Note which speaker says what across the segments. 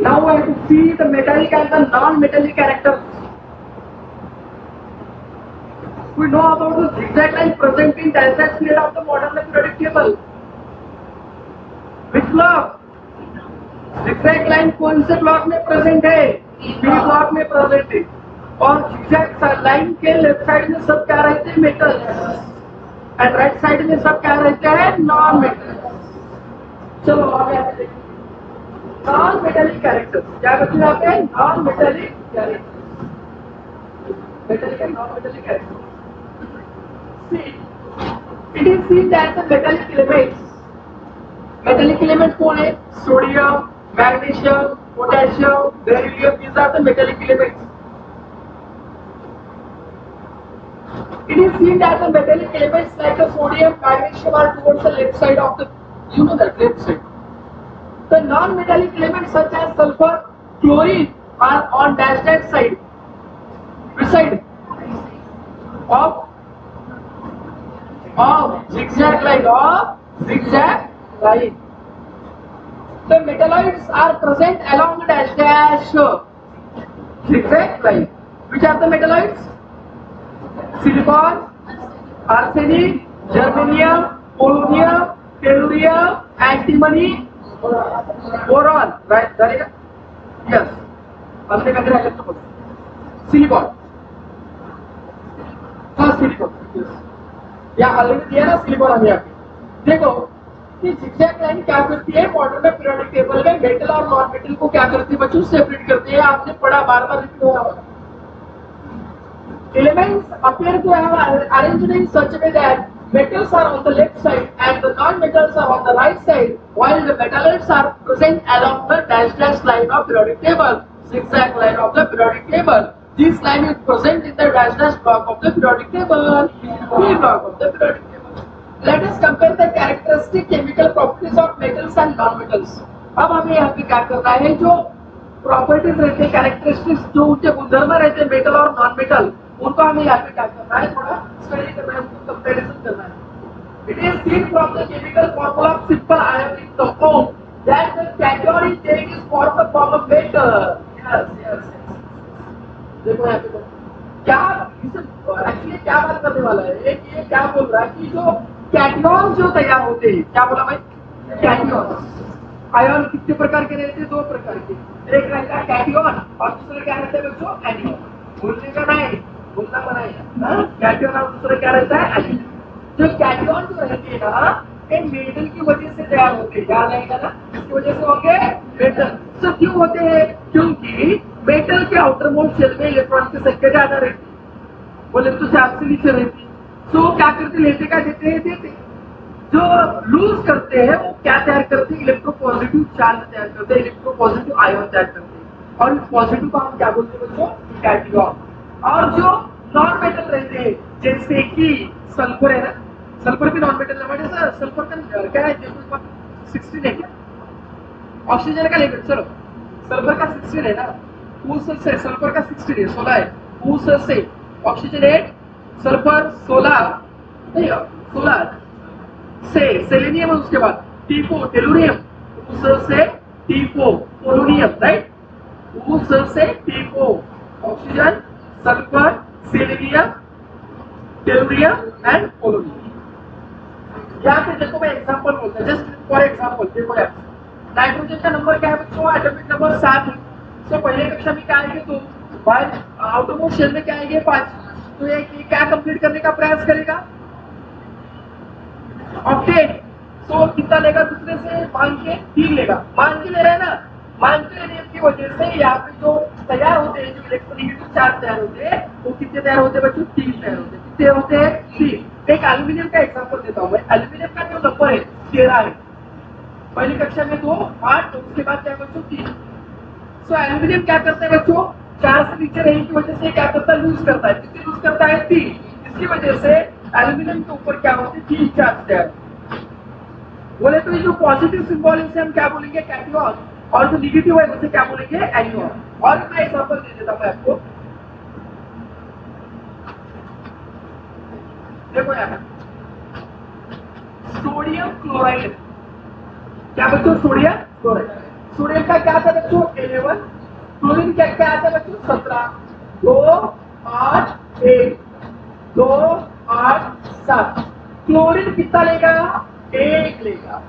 Speaker 1: Now I have to see the metallic and the non-metallic characters. We know about the zigzag line present in Dalton's period of the modern periodic table. Which block? zigzag line कौन से block में present है? B block में present है। और zigzag line के left side में सब क्या रहते हैं? मेटल, एंड राइट साइड में सब क्या रहते हैं? Non metal. चलो आगे आगे देखिए, नॉन मेटेलिक कैरेक्टर क्या करते हैं यहाँ पे? Non metallic character, metallic and non metallic character. It is seen that the metallic elements, metallic elements कौन है? Sodium, magnesium, potassium, beryllium, these are the metallic elements. It is seen that the metallic elements like the sodium, magnesium are towards the left side of the, you know that, left side. The non-metallic elements such as sulfur, chlorine are on dash side. Which side? Of zigzag line, of zigzag line. The metalloids are present along the dash zigzag line. Which are the metalloids? Silicon, arsenic, germanium, polonium, tellurium, antimony, boron. Right? Yes. हमने कहा था silicon, हाँ silicon, या already दिया ना silicon. हम यहाँ पे देखो कि zigzag लाइन क्या करती है? मॉडर्न में पीरियोडिक टेबल में मेटल और नॉन मेटल को क्या करती है बच्चों? सेपरेट करती है। आपने पढ़ा, बार बार रिपीट हो रहा है। Elements appear to have arranged in such a way that metals are on the left side and the non-metals are on the right side, while the metalloids are present along the dash line of periodic table, zigzag line of the periodic table. This line is present in the dash block of the periodic table, B block of the periodic table. Let us compare the characteristic chemical properties of metals and non-metals. अब हमें यहाँ पे क्या करना है? जो properties रहते हैं, कैरेक्टरिस्टिक्स, जो उनके गुणधर्म रहते हैं मेटल और नॉन मेटल, उनको हमें यहाँ पे क्या करना है? थोड़ा स्टडी करना है, उनको कंपैरिजन करना है। It is seen from the chemical formula of simple ionic compound that the cation is taking is for the form of metal. Yes, देखो यहाँ पे क्या एक्चुअली क्या बात करने वाला है? ये क्या बोल रहा है कि जो कैटायन जो तैयार होते हैं, क्या बोला भाई? कैटायन। आयन कितने प्रकार के रहते हैं? 2 प्रकार के। एक रहता है कैटायन और दूसरा क्या रहता है बच्चों? एनियन। बोलने का नहीं, बोलना बनाएगा। कैटायन और दूसरा क्या रहता है? एनियन। जो कैटायन जो रहते हैं ना, ये मेटल की वजह से तैयार होते हैं। याद आएगा ना, इसकी वजह से होंगे मेटल। तो क्यों होते हैं? क्योंकि मेटल के आउटर मोस्ट शेल में इलेक्ट्रॉन की संख्या ज्यादा रहती है, बोले तो 4 से नीचे रहती है। तो क्या करते? लेते क्या देते हैं? देते जो लूज करते हैं वो क्या तैयार करते हैं? इलेक्ट्रोपॉजिटिव चार्ज तैयार करते हैं, इलेक्ट्रोपॉजिटिव आयन तैयार करते हैं। और इस पॉजिटिव को हम क्या बोलते हैं बच्चों? कैटायन। और जो नॉन मेटल रहते हैं, जैसे कि सल्फर है ना, सल्फर भी नॉन मेटल है। सल्फर का क्या है? 16 है क्या? ऑक्सीजन का लेवल, चलो सल्फर का 16 है ना, उस से सल्फर का 16 है, 16 है। उस से ऑक्सीजन 8, सल्फर 16 नहीं, 16 से सेलेनियम, उसके बाद T4 टेलुरियम, उस से T4 पोलोनियम, राइट? उस से T4 oxygen, sulphur, selenium, tellurium and polonium. यहाँ पे देखो, मैं एग्जांपल बोलता हूँ, जस्ट फॉर एग्जांपल। देखो यार, नाइट्रोजन का नंबर क्या है बच्चों? एटॉमिक नंबर 7 है। तो पहले कक्षा में क्या आएंगे? तो बाहर आउटरमोस्ट शेल में क्या आएंगे? 5। तो ये क्या कंप्लीट करने का प्रयास करेगा? ऑक्टेट। तो कितना लेगा? दूसरे से मान के 3 लेगा। मान के ले रहा है ना, मान के लेने की वजह से यहाँ पे जो तैयार होते हैं, जो इलेक्ट्रोनेगेटिव चार्ज तैयार होते हैं, वो कितने तैयार होते हैं बच्चों? 3 तैयार होते हैं। कितने होते हैं? 3। एक एल्यूमिनियम का एग्जांपल देता हूँ मैं। एल्यूमिनियम का जो नंबर है 13 है। पहली कक्षा में 2, 8, उसके बाद क्या बच्चों? 3। सो एल्यूमिनियम क्या करता है बच्चों? 4 से नीचे रहने की वजह से क्या करता है? लूज करता है। कितने लूज करता है? 3। इसकी वजह से एल्यूमिनियम के ऊपर क्या होते हैं? 3 चार्ज तैयार। बोले तो ये जो पॉजिटिव सिंबल है इसे हम क्या बोलेंगे? कैटायन, और जो नेगेटिव है उसे क्या बोलेंगे? एनियन। और मैं एग्जांपल दे देता हूं आपको। देखो यहाँ सोडियम क्लोराइड, क्या बच्चों? Sodium chloride. सोडियम का क्या था बच्चों 11, क्लोरीन का क्या था बच्चों 17, 2 8 1 2 8 7। क्लोरीन कितना लेगा 1 लेगा,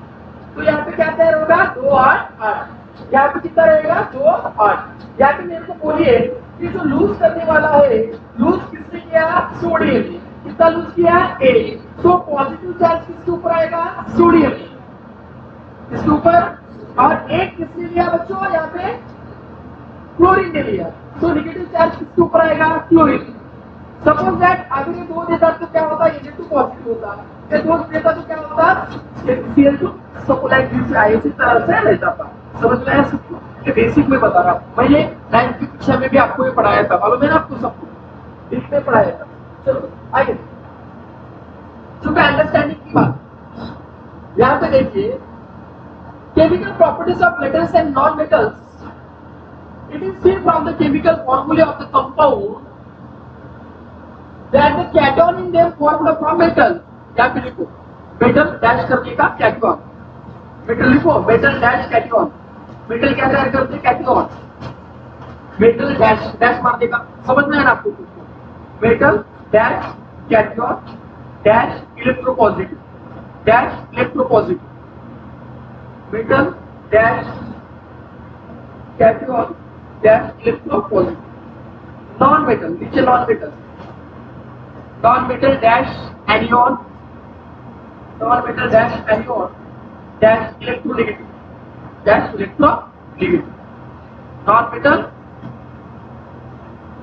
Speaker 1: तो यहाँ पे क्या तैयार होगा 2 8 8। यहाँ पे कितना रहेगा 2 8। यहाँ पे मेरे को बोलिए कि जो लूज करने वाला है लूज किसने किया सोडियम ने, कितना लूज किया 1, तो पॉजिटिव चार्ज किसके ऊपर आएगा सोडियम इसके ऊपर, और 1 किसने लिया बच्चों यहाँ पे क्लोरीन ने लिया, तो नेगेटिव चार्ज किसके ऊपर आएगा क्लोरीन। सपोज दैट अगर ये 2 देता तो क्या होता, ये 2 पॉजिटिव होता, ये 2 देता तो क्या होता Cl2 सबको लाइक दिस इसी तरह से रहता था। समझ में आया सबको, ये बेसिक में बता रहा हूं, मैंने 9th की कक्षा में भी आपको ये पढ़ाया था, मालूम है ना आपको सबको, डिटेल में पढ़ाया था। चलो आइए चूंकि अंडरस्टैंडिंग की बात यहाँ पे देखिए, chemical properties of metals and non-metals. It is seen from the chemical formula of the compound that the cation in them formed from metal. क्या पे लिखो मेटल डैश करने का कैटियन, मेटल लिखो मेटल डैश कैटियन, मेटल क्या तैयार करते हैं कैटियन, मेटल डैश डैश मारने का, समझ में है ना आपको, metal dash cation dash electropositive dash electropositive, metal dash cation dash electropositive, non metal नीचे non metal, non metal dash anion, non metal dash anion dash electronegative dash electronegative, non metal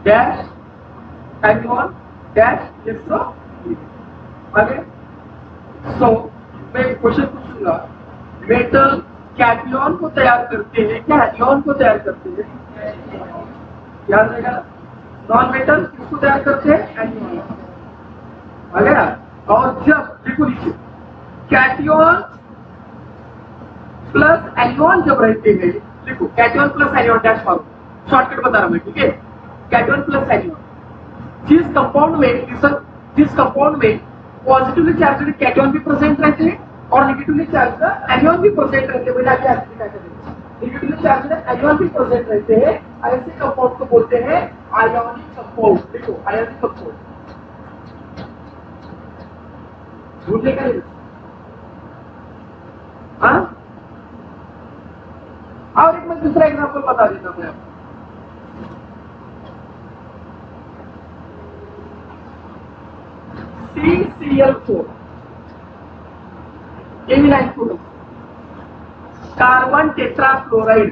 Speaker 1: dash anion dash electronegative. आगे सो मैं एक question पूछूंगा, metal cation को तैयार करते हैं क्या एनियन को तैयार करते हैं, याद रहेगा, नॉन मेटल किसको तैयार करते हैं एनियन, आ गया। और जब देखो नीचे कैटियन प्लस एनियन जब रहते हैं, देखो कैटियन प्लस एनियन डैश मारो, शॉर्टकट बता रहा हूं मैं, ठीक है, कैटियन प्लस एनियन, जिस कंपाउंड में पॉजिटिवली चार्ज कैटियन भी प्रेजेंट रहते हैं और नेगेटिवली चार्ज एनियन भी प्रेजेंट रहते हैं, बिना क्या नेगेटिवली चार्ज एनियन भी प्रेजेंट रहते हैं, ऐसे कंपाउंड को बोलते हैं आयोनिक कंपाउंड। देखो आयोनिक कंपाउंड भूलने का नहीं, हाँ। और एक मैं दूसरा एग्जांपल बता देता हूं आपको, CCl4 carbon tetrachloride,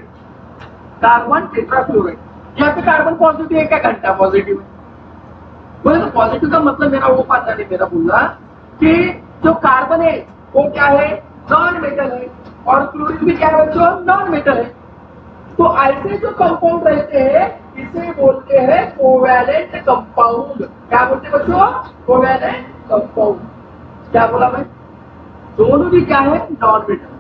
Speaker 1: carbon tetrachloride, यहाँ पे कार्बन पॉजिटिव है क्या घंटा पॉजिटिव है, बोले तो पॉजिटिव का मतलब मेरा वो पता नहीं, मेरा बोलना कि जो कार्बन है वो क्या है नॉन मेटल है, और क्लोरीन भी क्या है बच्चों नॉन मेटल है, तो ऐसे जो कंपाउंड रहते हैं इसे बोलते हैं कोवैलेंट कंपाउंड। क्या बोलते हैं बच्चों कोवैलेंट कंपाउंड, क्या बोला मैं, दोनों भी क्या है नॉन मेटल।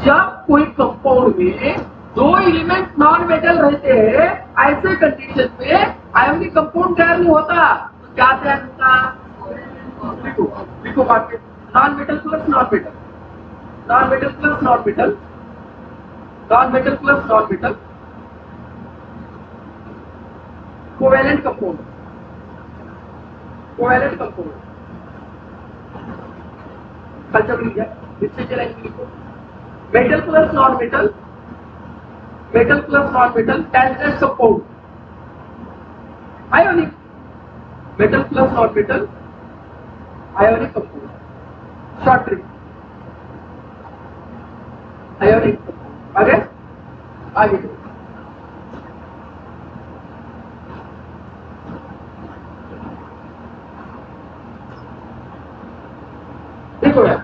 Speaker 1: जब कोई कंपाउंड में 2 एलिमेंट नॉन मेटल रहते हैं ऐसे कंडीशन में आयोनिक कंपाउंड तैयार नहीं होता, तो क्या तैयार होता, लिखो बात, non metal plus non metal, non metal plus non metal, non metal plus non metal, covalent compound, covalent compound, culture लिख जाए नीचे के लाइन लिखो, metal plus non metal, metal plus non metal dash compound, ionic, metal plus non metal ionic compound, short trick ionic compound. आगे देखो यार,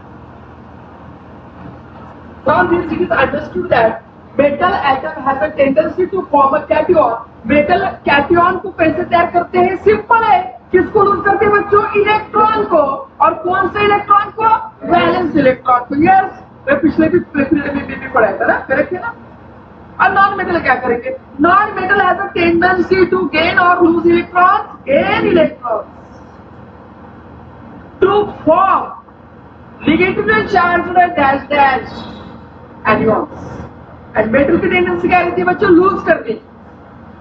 Speaker 1: from this it is understood that metal atom has a tendency to form a cation। Metal cation को कैसे तैयार करते हैं, simple है, किसको लूज करते हैं बच्चों इलेक्ट्रॉन को, और कौन से इलेक्ट्रॉन को वैलेंस इलेक्ट्रॉन को, यस मैं पिछले भी पढ़ाया था ना, करेक्ट है ना। और नॉन मेटल क्या करेंगे, non metal has a tendency to gain और lose electrons, gain electrons to form negatively charged dash dash anions, and metal की टेंडेंसी क्या रहती है बच्चों? लूज करने की।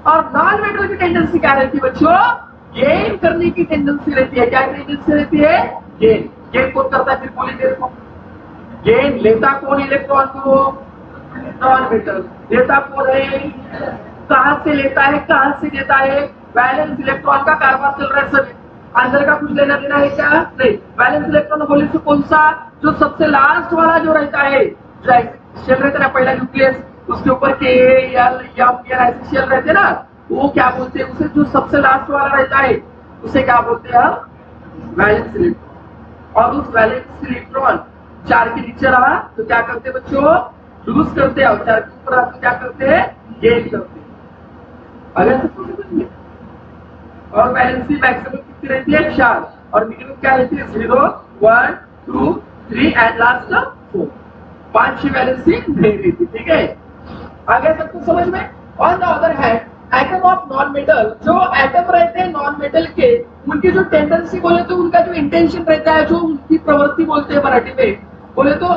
Speaker 1: और नॉन मेटल की टेंडेंसी क्या रहती है बच्चों? गेन करने की टेंडेंसी रहती है। क्या टेंडेंसी रहती है? गेन। गेन कौन करता है फिर बोलिए मेरे को? गेन लेता कौन इलेक्ट्रॉन को? Non metal. देता कौन है? कहां से लेता है, कहां से देता है? वैलेंस इलेक्ट्रॉन का कारोबार चल रहा है सभी। अंदर का कुछ लेना देना है क्या? नहीं। वैलेंस इलेक्ट्रॉन बोले तो कौन सा? जो सबसे लास्ट वाला जो रहता है, शेल रहता है ना पहला न्यूक्लियस, उसके ऊपर के एल एम एन ऐसे शेल रहते हैं ना, वो क्या बोलते हैं उसे? जो सबसे लास्ट वाला रहता है उसे क्या बोलते हैं? Valence electron. और उस वैलेंस इलेक्ट्रॉन 4 के नीचे रहा तो क्या करते हैं बच्चों? लूज करते हैं। और 4 के ऊपर रहा तो क्या करते हैं? गेन करते हैं। अगर और वैलेंसी मैक्सिमम कितनी रहती है? 4। और मिनिमम क्या रहती है? 0 1 2 3 एंड लास्ट 4। 5 की वैलेंसी नहीं रहती। ठीक है, आगे सबको समझ में? On the other hand atom of non metal, जो एटम रहते हैं नॉन मेटल के, उनकी जो टेंडेंसी बोले तो उनका जो इंटेंशन रहता है, जो उनकी प्रवृत्ति बोलते हैं मराठी में बोले तो,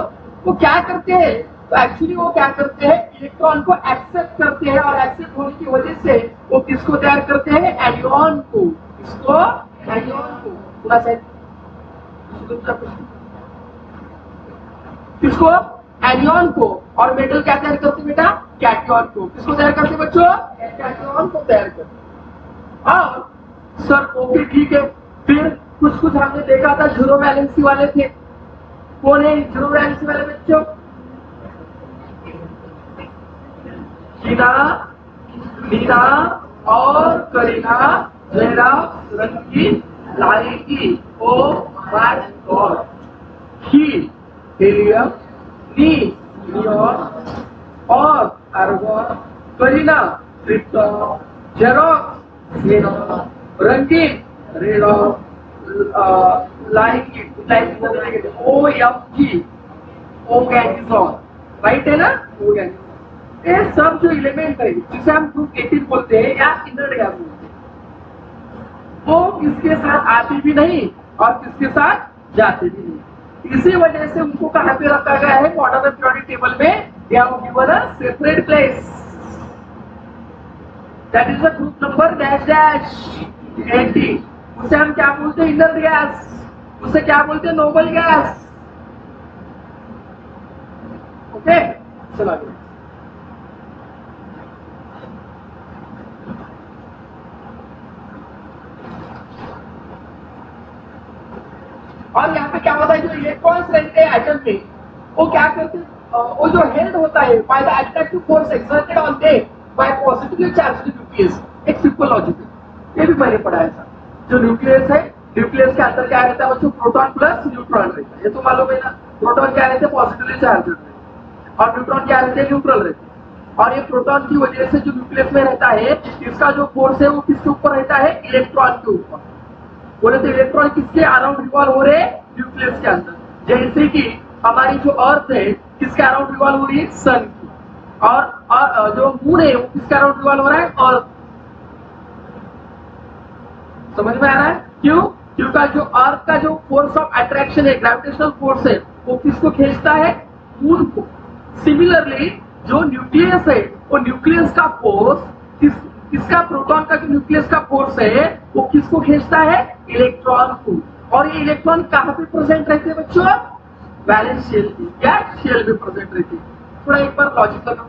Speaker 1: वो क्या करते हैं? तो एक्चुअली वो क्या करते हैं? इलेक्ट्रॉन को एक्सेप्ट करते हैं। और एक्सेप्ट होने की वजह से वो किसको तैयार करते हैं? एनियन को। किसको? एनियन को। पूरा सेट किसको? एनियन को। और मेटल क्या तैयार करते हैं बेटा? कैटयन को। किसको तैयार करते हैं बच्चों? कैटयन को तैयार करते। और सर ओके ठीक है, फिर कुछ कुछ हमने देखा था जीरो वैलेंसी वाले थे। कौन है जीरो वैलेंसी वाले बच्चों? शीना, मीना और करीना, जयरा, रंगीन, लाएगी। Oh my god. हीलियम, नी, नियॉन और argon, Kareena, krypton, Xerox, xenon, रंगीन, रेडॉन, लाएगी, OMG, ओर्गेनिज़ॉन। राइट है ना? ओर्गेनिज़ॉन। ये सब जो एलिमेंट है जिसे हम ग्रुप 18 बोलते हैं या इनर्ट गैस बोलते हैं, वो किसके साथ आते भी नहीं और किसके साथ जाते भी नहीं। इसी वजह से उनको कहां पे रखा गया है? मॉडर्न पीरियोडिक टेबल में they have given a separate place, that is the group number dash dash 80। उसे हम क्या बोलते हैं? Inert gas. उसे क्या बोलते हैं? Noble gas. ओके, चलो आगे। और यहाँ पे क्या होता है? जो इलेक्ट्रॉन्स रहते हैं एटम में, वो क्या करते हैं? वो जो हेल्ड होता है by the attractive force exerted on them by positively charged nucleus. एक सिंपल लॉजिक है, ये भी मैंने पढ़ाया था। जो न्यूक्लियस है, न्यूक्लियस के अंदर क्या रहता है बच्चों? प्रोटॉन प्लस न्यूट्रॉन रहता है। ये तो मालूम है ना? प्रोटॉन क्या रहते हैं? पॉजिटिवली चार्ज्ड रहते हैं। और न्यूट्रॉन क्या रहते हैं? न्यूट्रल रहते हैं। और ये प्रोटॉन की वजह से जो न्यूक्लियस में रहता है, इसका जो फोर्स है वो किसके ऊपर रहता है? इलेक्ट्रॉन के ऊपर। बोले तो इलेक्ट्रॉन किसके अराउंड रिवॉल्व हो रहे हैं? न्यूक्लियस के अंदर। जैसे कि हमारी जो अर्थ है किसके अराउंड रिवॉल्व हो रही है? सन की। और जो मून है वो किसके अराउंड रिवॉल्व हो रहा है? और समझ में आ रहा है क्यों? क्योंकि जो अर्थ का जो फोर्स ऑफ अट्रैक्शन है, ग्रेविटेशनल फोर्स है, वो किसको खींचता है? मून को। सिमिलरली जो न्यूक्लियस है, वो न्यूक्लियस का फोर्स किसका? प्रोटॉन का जो न्यूक्लियस का फोर्स है वो किसको खींचता है? इलेक्ट्रॉन को। और ये इलेक्ट्रॉन कहां पे प्रेजेंट रहते हैं बच्चों? वैलेंस शेल या शेल में प्रेजेंट रहते हैं। थोड़ा एक बार लॉजिक लगाओ।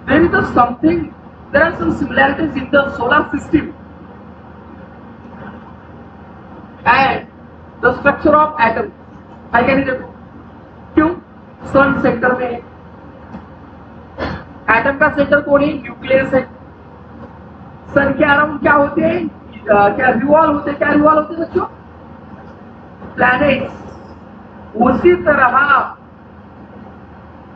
Speaker 1: There is something, there are some similarities in the solar system and the structure of atom. है क्या नहीं? देखो क्यों? सन सेंटर में है, एटम का सेंटर कौन है? न्यूक्लियस है। सन के अराउंड क्या होते हैं? क्या रिवॉल्व होते हैं? क्या रिवॉल्व होते हैं बच्चों? प्लैनेट्स। उसी तरह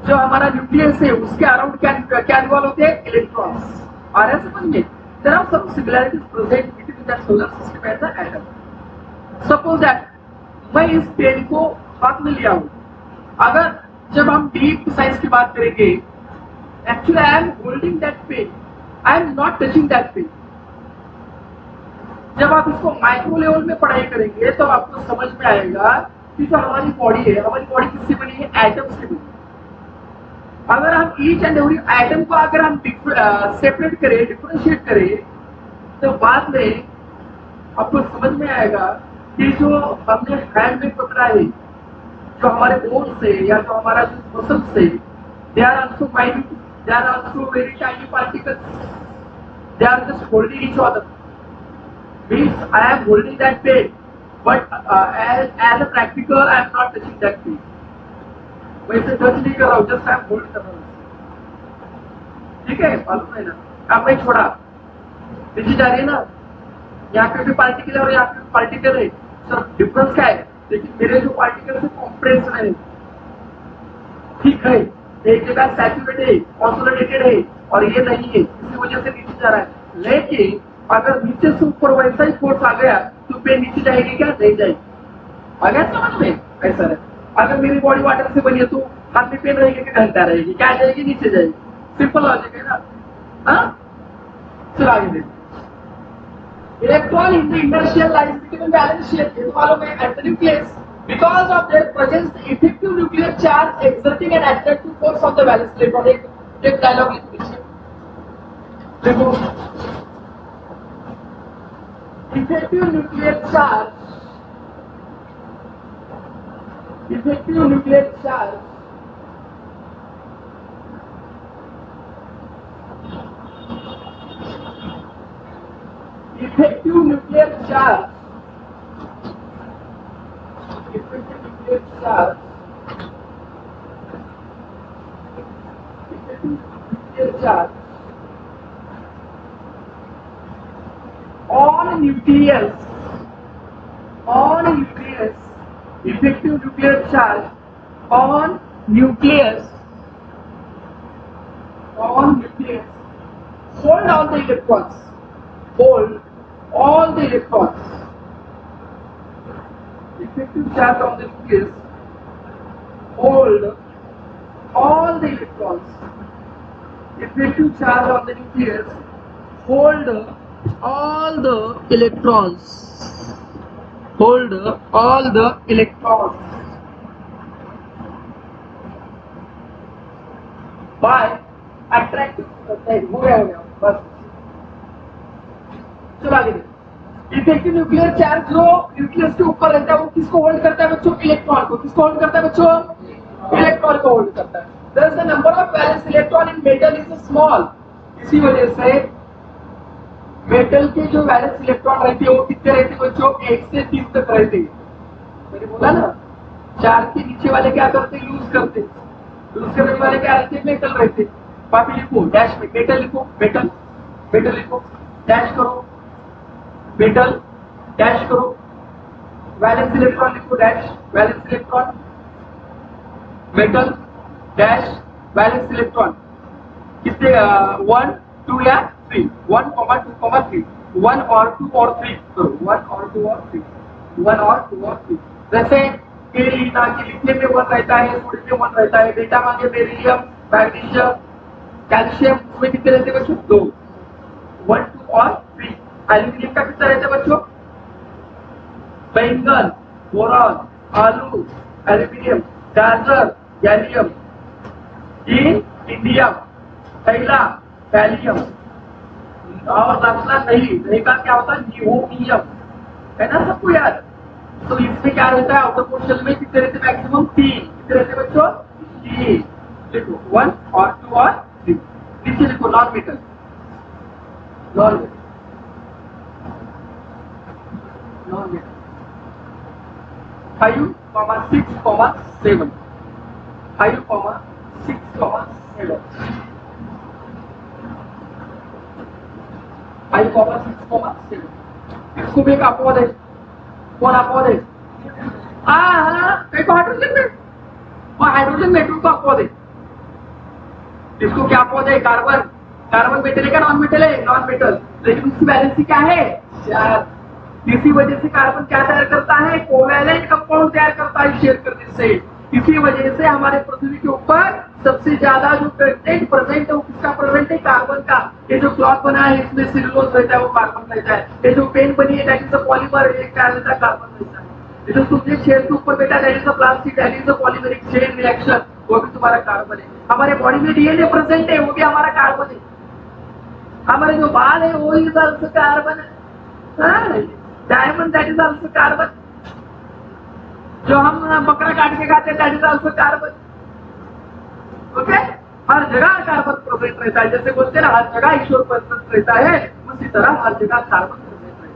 Speaker 1: जो हमारा न्यूक्लियस है उसके अराउंड क्या रिवॉल्व होते हैं? इलेक्ट्रॉन्स। आ रहा है समझ में? There are some similarities present between the solar system and the atom. Suppose that मैं इस पेन को हाथ में लिया हूं। अगर जब हम डीप साइंस की बात करेंगे, actually I am holding that pen, I am not touching that pen। जब आप इसको माइक्रो लेवल में पढ़ाई करेंगे तो आपको समझ में आएगा कि जो हमारी बॉडी है, हमारी बॉडी किससे बनी है? एटम से बनी है। अगर हम ईच एंड एवरी आइटम को अगर हम सेपरेट करें, डिफरेंशिएट करें, तो बाद में आपको समझ में आएगा कि जो हमने हैंड में पकड़ा है, जो हमारे बोन से या जो हमारा जो मसल से, they are also minute, they are also very tiny particles, they are just holding each other. Means I am holding that pen, but as a practical I am not touching that pen. मैं इसे touch नहीं कर रहा हूँ, just I am hold कर रहा हूँ. ठीक है, मालूम है ना. अब मैं छोड़ा, नीचे जा रही है ना, यहाँ पे भी पार्टिकल है और यहाँ पे भी पार्टिकल है. सर डिफरेंस क्या है? लेकिन मेरे जो पार्टिकल है कॉम्प्रेस है, ठीक है, एक जगह सैचुरेटेड है, कॉन्सोलिडेटेड है, और ये नहीं है, इसी वजह से नीचे जा रहा है. लेकिन अगर नीचे से ऊपर वैसा ही फोर्स आ गया तो पेन नीचे जाएगी क्या? नहीं जाएगी. आ गया समझ में? ऐसा है. अगर मेरी बॉडी वाटर से बनी है तो हाथ में पेन रहेगी कि घंटा रहेगी? क्या जाएगी? नीचे जाएगी. सिंपल लॉजिक है ना. हाँ, चलो आगे देखते. Electron in the inertial lies between balance shape. ये तो मालूम है. At the nucleus, because of their presence, the effective nuclear charge exerting an attractive force on the valence electron. एक डायलॉग लिख दीजिए. देखो, effective nuclear charge, effective nuclear charge effective nuclear charge effective nuclear charge effective nuclear charge on nucleus effective nuclear charge on nucleus hold all the electrons, hold all the electrons. Effective charge on the nucleus hold all the electrons. Effective charge on the nucleus hold all the electrons. Hold all the electrons by attractive. हो गया बस. चलो आगे. Effective nuclear charge जो nucleus के ऊपर रहता है वो किसको होल्ड करता है बच्चों? इलेक्ट्रॉन को. किसको होल्ड करता है बच्चों? इलेक्ट्रॉन को होल्ड करता है. Thus the number of valence electron in metal is small. इसी वजह से मेटल के जो वैलेंस इलेक्ट्रॉन रहते हैं वो कितने रहते हैं बच्चों? 1 से 3 तक रहते हैं. मैंने बोला ना, 4 के नीचे वाले क्या करते हैं? यूज करते. यूज करने वाले क्या रहते हैं? मेटल रहते. पापी लिखो डैश में मेटल लिखो, मेटल मेटल लिखो, डैश करो मेटल, डैश करो वैलेंस इलेक्ट्रॉन लिखो, dash valence electron, metal dash valence electron. कितने? 1 2 या 3. 1, 2, 3. 1 और 2 और 3 करो. 1 और 2 और 3. 1 और 2 और 3. जैसे के लिखा कि लिखने में 1 रहता है, सोडियम में 1 रहता है, बेटा मांगे बेरिलियम, मैग्नीशियम, कैल्शियम, उसमें कितने रहते हैं बच्चों? 2. 1, 2 और 3. एल्यूमिनियम का कितना रहता है बच्चों? बैंगन, बोरॉन, आलू, एल्यूमिनियम, गाजर, गैलियम. इन इंडिया पहला गैलियम और दूसरा नहीं का क्या होता है? नियोनियम. है ना सबको याद? तो इसमें क्या रहता है? आउटर पोर्शन में कितने रहते? मैक्सिमम 3. कितने रहते बच्चों? 3. लिखो 1 और 2 और 3. नीचे लिखो नॉन मेटल. Non metal 5, 6, 7. 5, 6, 7. 5, 6, 7. इसको भी एक अपवाद है. कौन अपवाद है? एक हाइड्रोजन में, और हाइड्रोजन मेटल का अपवाद है. इसको क्या अपवाद है? कार्बन. कार्बन मेटल है क्या? नॉन मेटल है. Non metal. लेकिन उसकी वैलेंसी क्या है? 4. इसी वजह से कार्बन क्या तैयार करता है? कोवैलेंट कंपाउंड तैयार करता है शेयर करने से. इसी वजह से हमारे पृथ्वी के ऊपर सबसे ज्यादा जो कंटेंट प्रेजेंट है वो किसका प्रेजेंट है? कार्बन का. ये जो क्लॉथ बना है इसमें सेलुलोज रहता है वो कार्बन रहता है. ये जो पेन बनी है दैट इज अ पॉलीमर, ये क्या रहता है? कार्बन रहता है. इधर तुमने शेयर के ऊपर बेटा that is a plastic, that is a polymeric chain reaction, वो भी तुम्हारा कार्बन है। हमारे बॉडी में डीएनए प्रेजेंट है, वो भी हमारा कार्बन है। हमारे जो बाल है वो इज आल्सो कार्बन है। Diamond that is also carbon. जो हम बकरा काट के खाते हैं that is also carbon. Okay, हर जगह कार्बन प्रेजेंट रहता है। जैसे बोलते हैं ना, हर जगह ईश्वर प्रेजेंट रहता है, उसी तरह हर जगह कार्बन प्रेजेंट रहता है।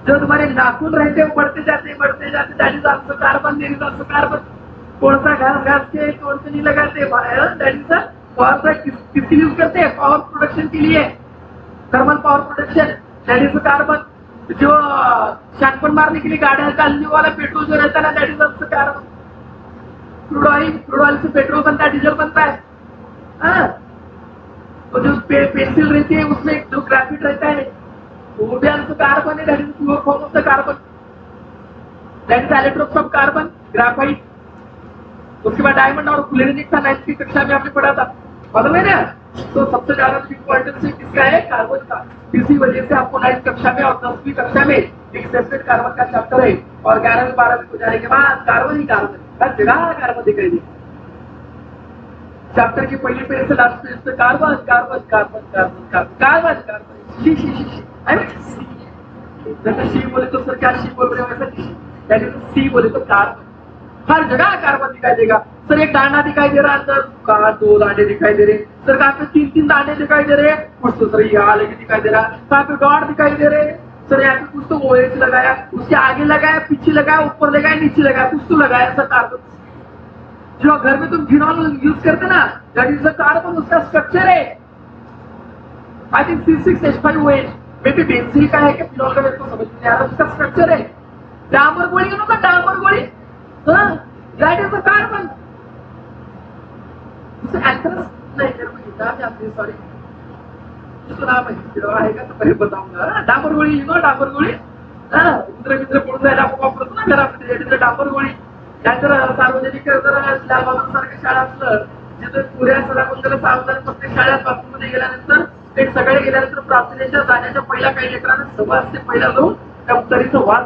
Speaker 1: जो तुम्हारे नाखून रहते हैं बढ़ते जाते that is also carbon, there is also carbon. कौन सा घास के तोड़ के नहीं लगाते, दैट इज पावर। किसके यूज करते हैं? पावर प्रोडक्शन के लिए, thermal power production, that is carbon. जो शानपन मारने के लिए गाड़ियां डालने वाला पेट्रोल जो रहता है ना, that is also carbon. Crude oil से पेट्रोल बनता है, डीजल बनता है। तो जो पेंसिल रहती है उसमें जो ग्राफिट रहता है वो भी आल्सो कार्बन है, that is pure form of the carbon, that is electrode of carbon, graphite. उसके बाद डायमंड और फ्लोरिनिक था, 9th की कक्षा में आपने पढ़ा था, मालूम है ना। तो सबसे ज्यादा इंपॉर्टेंस किसका है? कार्बन का। इसी वजह से आपको 9th कक्षा में और 10वीं कक्षा में एक सेपरेट कार्बन का चैप्टर है, और 11वीं 12वीं को जाने के बाद कार्बन ही कार्बन, हर जगह कार्बन दिखाई देगा। चैप्टर के पहले पेज से लास्ट पेज पे carbon carbon carbon carbon carbon carbon carbon, she she she, जैसे शी बोले तो सर क्या शी बोल रहे हो, वैसे सी बोले तो कार्बन, हर जगह कार्बन दिखाई देगा। सर एक दाना दिखाई दे रहा है अंदर, कहाँ 2 दाने दिखाई दे रहे, सर कहाँ पे 3-3 दाने दिखाई दे रहे हैं, कुछ तो सर यहाँ लेके दिखाई दे रहा है, कहाँ पे डॉट दिखाई दे रहे हैं, सर यहाँ पे कुछ तो OH लगाया, उसके आगे लगाया, पीछे लगाया, ऊपर लगाया, नीचे लगाया, कुछ तो लगाया सर कार्बन। जो घर में तुम फिनॉल यूज करते ना, दैट इज द कार्बन, उसका स्ट्रक्चर है। I think C6H5OH, may be benzene का है कि फिनॉल का, मेरे को समझ नहीं आ रहा, उसका स्ट्रक्चर है। डामर गोली, डामर गोली, दैट इज द कार्बन। उसे एंथ्रेक्स नहीं, मेरे को किताब याद नहीं, सॉरी, इसको नाम आएगा तो मैं बताऊंगा। डांबर गोळी, डांबर गोळी, मित्र मित्र पडून जायला आपण वापरतो ना घरामध्ये, डांबर गोळी। त्यानंतर सार्वजनिक जर सारखं शाळा असलं, जिथे पुऱ्या सराबंदला सावधान प्रत्येक शाळेत बाथरूममध्ये गेल्यानंतर, ते सगळे गेल्यानंतर प्रार्थनेच्या जाण्याच्या पहिला काही लेकरांना सभा असते, पहिला जाऊन दप्तरीचं वाच,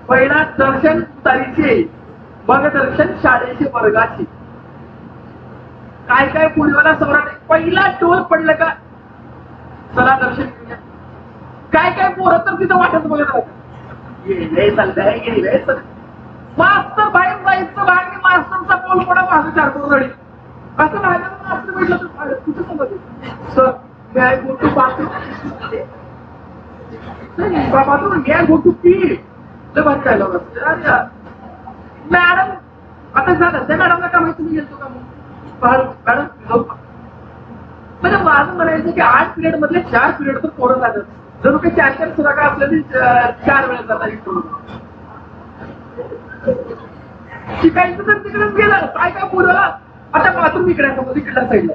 Speaker 1: पहिला दर्शन तारीचे, मग दर्शन शाळेचे वर्गाचे। काय काय पूर्वाला सम्राट पहिला टोल पडलं का चला दर्शन घेऊया, काय काय पोरं तर तिथं वाटच बघत राहतात, ये चालतंय ये मास्तर बाहेर जायचं भाग, मास्तरचा पोल पडा माझं 4 रडी असं राहिलं, मास्तर म्हटलं तर कुठं समज सर मी आय गो टू बाथरूम, बाबा तू मी आय गो टू पी, भात काय लावला मॅडम, आता झालं त्या मॅडमला का माहिती तुम्ही गेलतो का मॅडम म्हणजे माझं म्हणायचं की 8 पिरियड मधले 4 पिरियड तर पोरं जातात, जर काही 4 सुद्धा काय असलं तरी 4 वेळा जातात शिकायचं तर तिकडेच गेलं, काय काय पोरं आता बाथरूम इकडे समज इकडल्या साईडला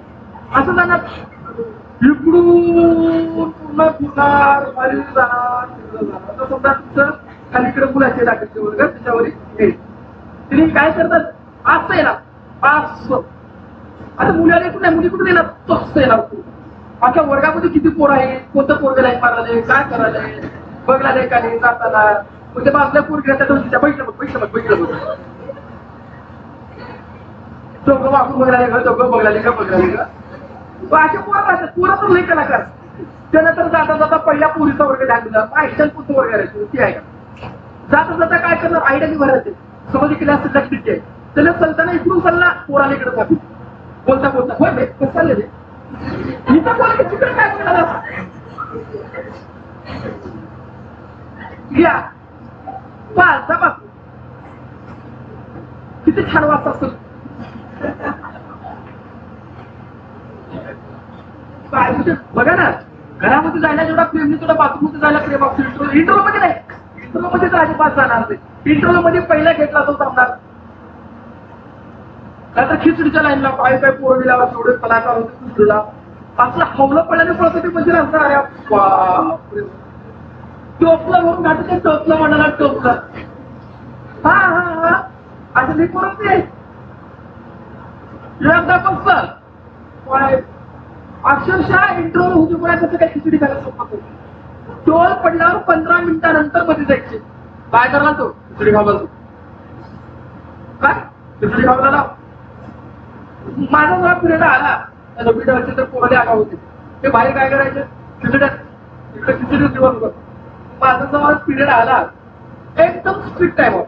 Speaker 1: असं जाणार, इकडून पूर्ण फिरणार, खाली जाणार, आता समजा तुमचं खालीकडे मुलाचे दाखवते वर्ग, त्याच्यावर तिने काय करतात असं येणार, असं आता मुलाला कुठे नाही, मुली कुठे येणार, तसं येणार तू अख्या वर्गामध्ये किती पोर आहे, कोणतं पोरग लाईन मारायला, काय करायला, बघला नाही का नाही जाताना, म्हणजे बाजल्या पोर घेतात तिच्या बैठलं चौघं वाकून बघला का, चौघं बघला का अशा पोरं राहतात, पोरं तर लई कलाकार। त्यानंतर जाता जाता पहिल्या पोरीचा वर्ग दाखवला, आयटल पुढचं वर्ग राहायचं, ती आहे का जाता जाता काय करणार, आयडिया भरायचे समज इकडे असं लक्ष्मीचे आहे, त्याला चलताना इकडून चालला, पोराला इकडे जातो, बोलता बोलता होय कसं चालले रे इथं बोला की तिकडे काय बोलणार घ्या पाच बापू किती छान वाजता असेल, बघा ना घरामध्ये जायला जेवढा प्रेम नाही तेवढा बाथरूममध्ये जायला प्रेम असतो, इंटरव्ह्यू मध्ये नाही, इंटरव्ह्यू मध्ये तर अजिबात जाणार नाही, इंटरव्ह्यू मध्ये पहिला घेतला तो थांबणार, तर खिचडीच्या लाईनला काय काय पोरडीला तेवढे कलाकार होते खिचडीला, असं हवलं पडल्याने पळत ते म्हणजे असं, अरे टोपलं म्हणून घातलं, ते टोपलं म्हणाला टोपलं, हा हा हा असं नाही परत ते एकदा बसलं अक्षरशः इंटरव्ह्यू होती, पण त्याचं काही खिचडी खायला सोपत होती, टोल पडल्यावर 15 मिनिटानंतर मध्ये जायचे. काय करला तो? खिचडी खावा. काय खिचडी खावा? माझा जेव्हा पिरियड आला रविवारचे तर पोरले आगा होते ते बाहेर काय करायचे खिचड्यात इकडे खिचडी दिवसभर. माझा जेव्हा पिरियड आला एकदम स्ट्रिक्ट टाइम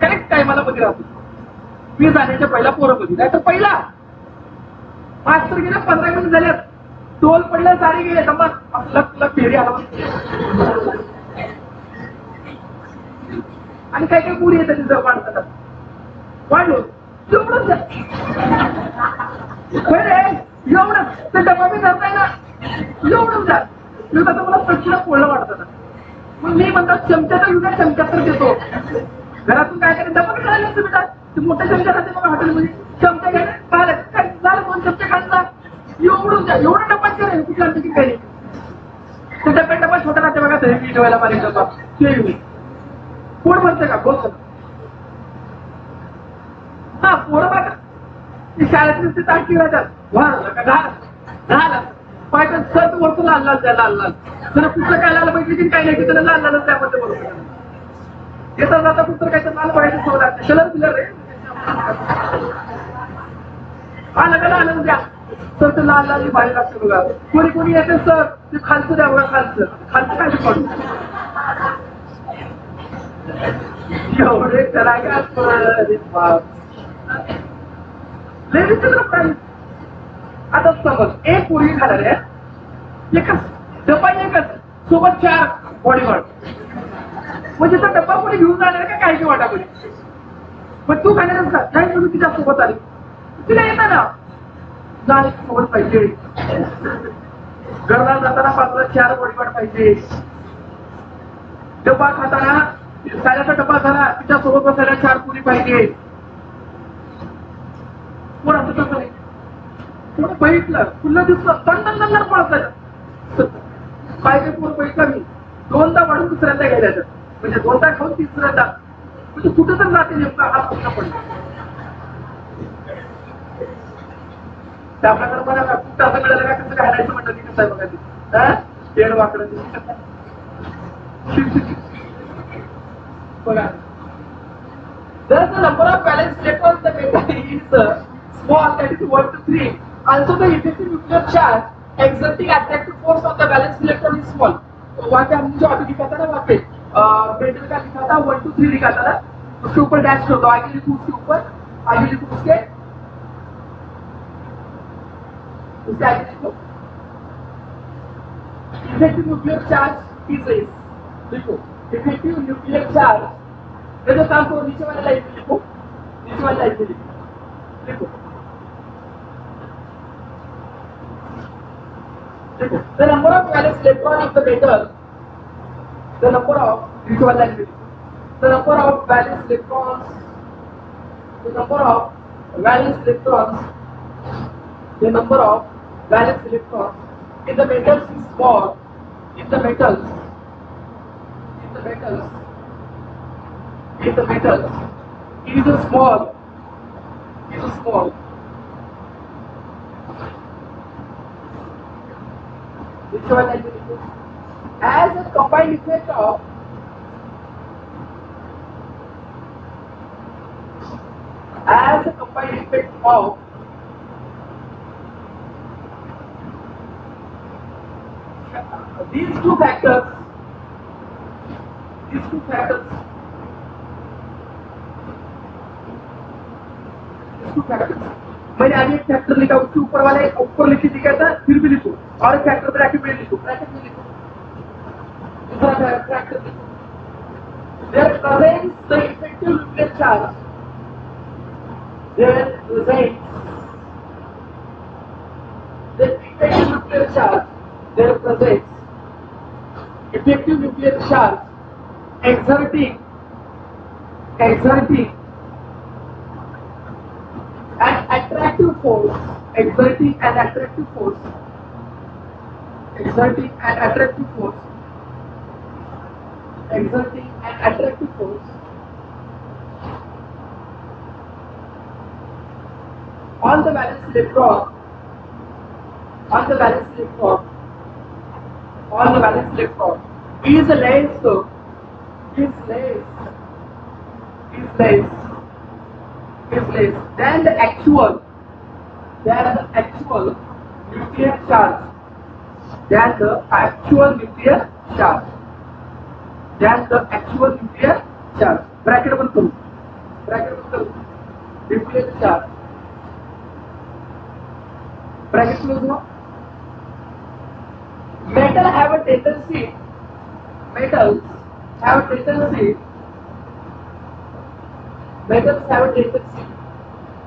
Speaker 1: करेक्ट टायमाला मध्ये राहतो. मी जाण्याच्या पहिला पोरं मध्ये नाही तर पहिला मास्तर गेल्या 15 मिनिट झाल्यात टोल पडल्या सारी गेले लग फेरी आला आणि काय काय पुरी येतात तिथं वाढतात वाढलो एवढंच एवढंच ते डबा मी करताय ना एवढंच द्या मी आता मला प्रश्न पोळलं वाटतं. मग मी म्हणतात चमच्याचा युगा चमच्यात देतो घरातून काय करायचं डबा खायला बेटा ते मोठ्या चमचा खाते बघा हॉटेलमध्ये चमचा घ्यायला काय झालं 2 चमचे खायचा एवढं द्या एवढं डब्बा करायला कुठला काही नाही. तो डबा छोटा राहते बघा तरी मी ठेवायला पाहिजे डबा ते पोट भरते का बोल हा पोरं बघा शाळेत ताटकी राहतात झालं पाहिजे सर वरतून लाल लाल द्या लाल लाल जरा पुस्तक काय लाल पाहिजे की काय नाही की त्याला लाल लाल त्यामध्ये बरोबर येता जाता पुस्तक काय तर लाल पाहिजे सोडा कलर बिलर रे आलं द्या सर ते लाल लाल भारी लागते बघा. कोणी येते सर ते खालचं द्या बघा खालचं काय पडू एवढे करा का आता समज एक पोरगी खाणार आहे एकच डब्बा एकच सोबत 4 बॉडीगार्ड म्हणजे तो डब्बा कोणी घेऊन जाणार का काय की वाटाकोणी पण तू खाणारच का नाही म्हणून तिच्या सोबत आली तिला येतं ना नाही सोबत पाहिजे घरला जाताना बाजूला 4 बॉडीगार्ड पाहिजे. डब्बा खाताना साऱ्याचा डब्बा झाला तिच्या सोबत बसायला 4 पुरी पाहिजे. कोण असं तसं नाही कोणी बघितलं पुन्हा दिसलं तंड पळत पाहिजे पोर बघितलं मी 2दा वाढून दुसऱ्यांदा गेल्याचं म्हणजे 2दा खाऊन तिसऱ्यांदा म्हणजे कुठं तर जाते नेमका हा प्रश्न पडला. त्या प्रकारे मला कुठं असं मिळालं का कसं घालायचं म्हणलं की कसं आहे बघा ते पेड वाकडं बघा. Thus the number of valence electrons in the metal is small, that is 1 to 3. Also the effective nuclear charge exerting attractive force on the valence electron is small. वहाँ पे हमने जो अभी लिखा था ना वहाँ पे मेटल का लिखा था 1 to 3 लिखा था ना उसके ऊपर डैश कर दो आगे लिखो उसके ऊपर आगे लिखो उसके आगे लिखो effective nuclear charge is लिखो effective nuclear charge ये जो काम करो नीचे वाले लाइन में लिखो नीचे वाले लाइन में लिखो the number of valence electron of the metal the number of नीचे वाले लाइन में लिखो the number of valence electrons the number of valence electrons the number of valence electrons in the metals is small in the metals it is a small which one I will as a combined effect of these two factors मैंने आगे एक factor लिखा उसके ऊपर वाले ऊपर लिखी थी कहता फिर भी लिखो और एक फैक्टर ब्रैकेट में लिखो दूसरा फैक्टर लिखो there presents the effective nuclear charge there presents the effective nuclear charge there presents effective nuclear charge exerting an attractive force on the valence electron on the valence electron is less is less is less is less than the actual nuclear charge than the actual nuclear charge bracket बंद करो nuclear charge bracket close हुआ. Metals have a tendency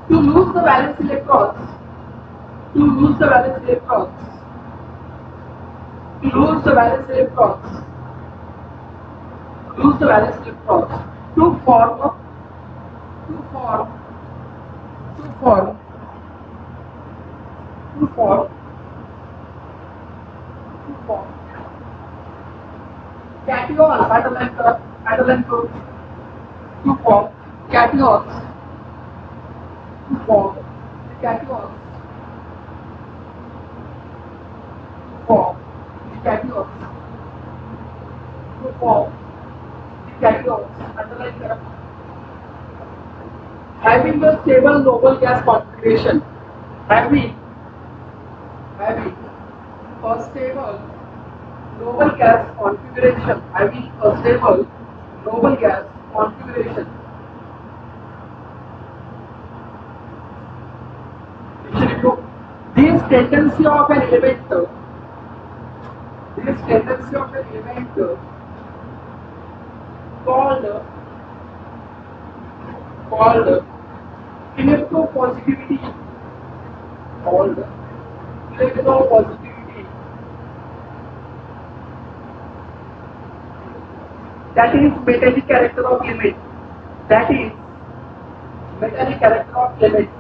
Speaker 1: to lose the valence electrons to form cations underline to form cations to form cations underline करा. Having a stable noble gas configuration having a stable noble gas configuration this tendency of an element called electropositivity that is metallic character of element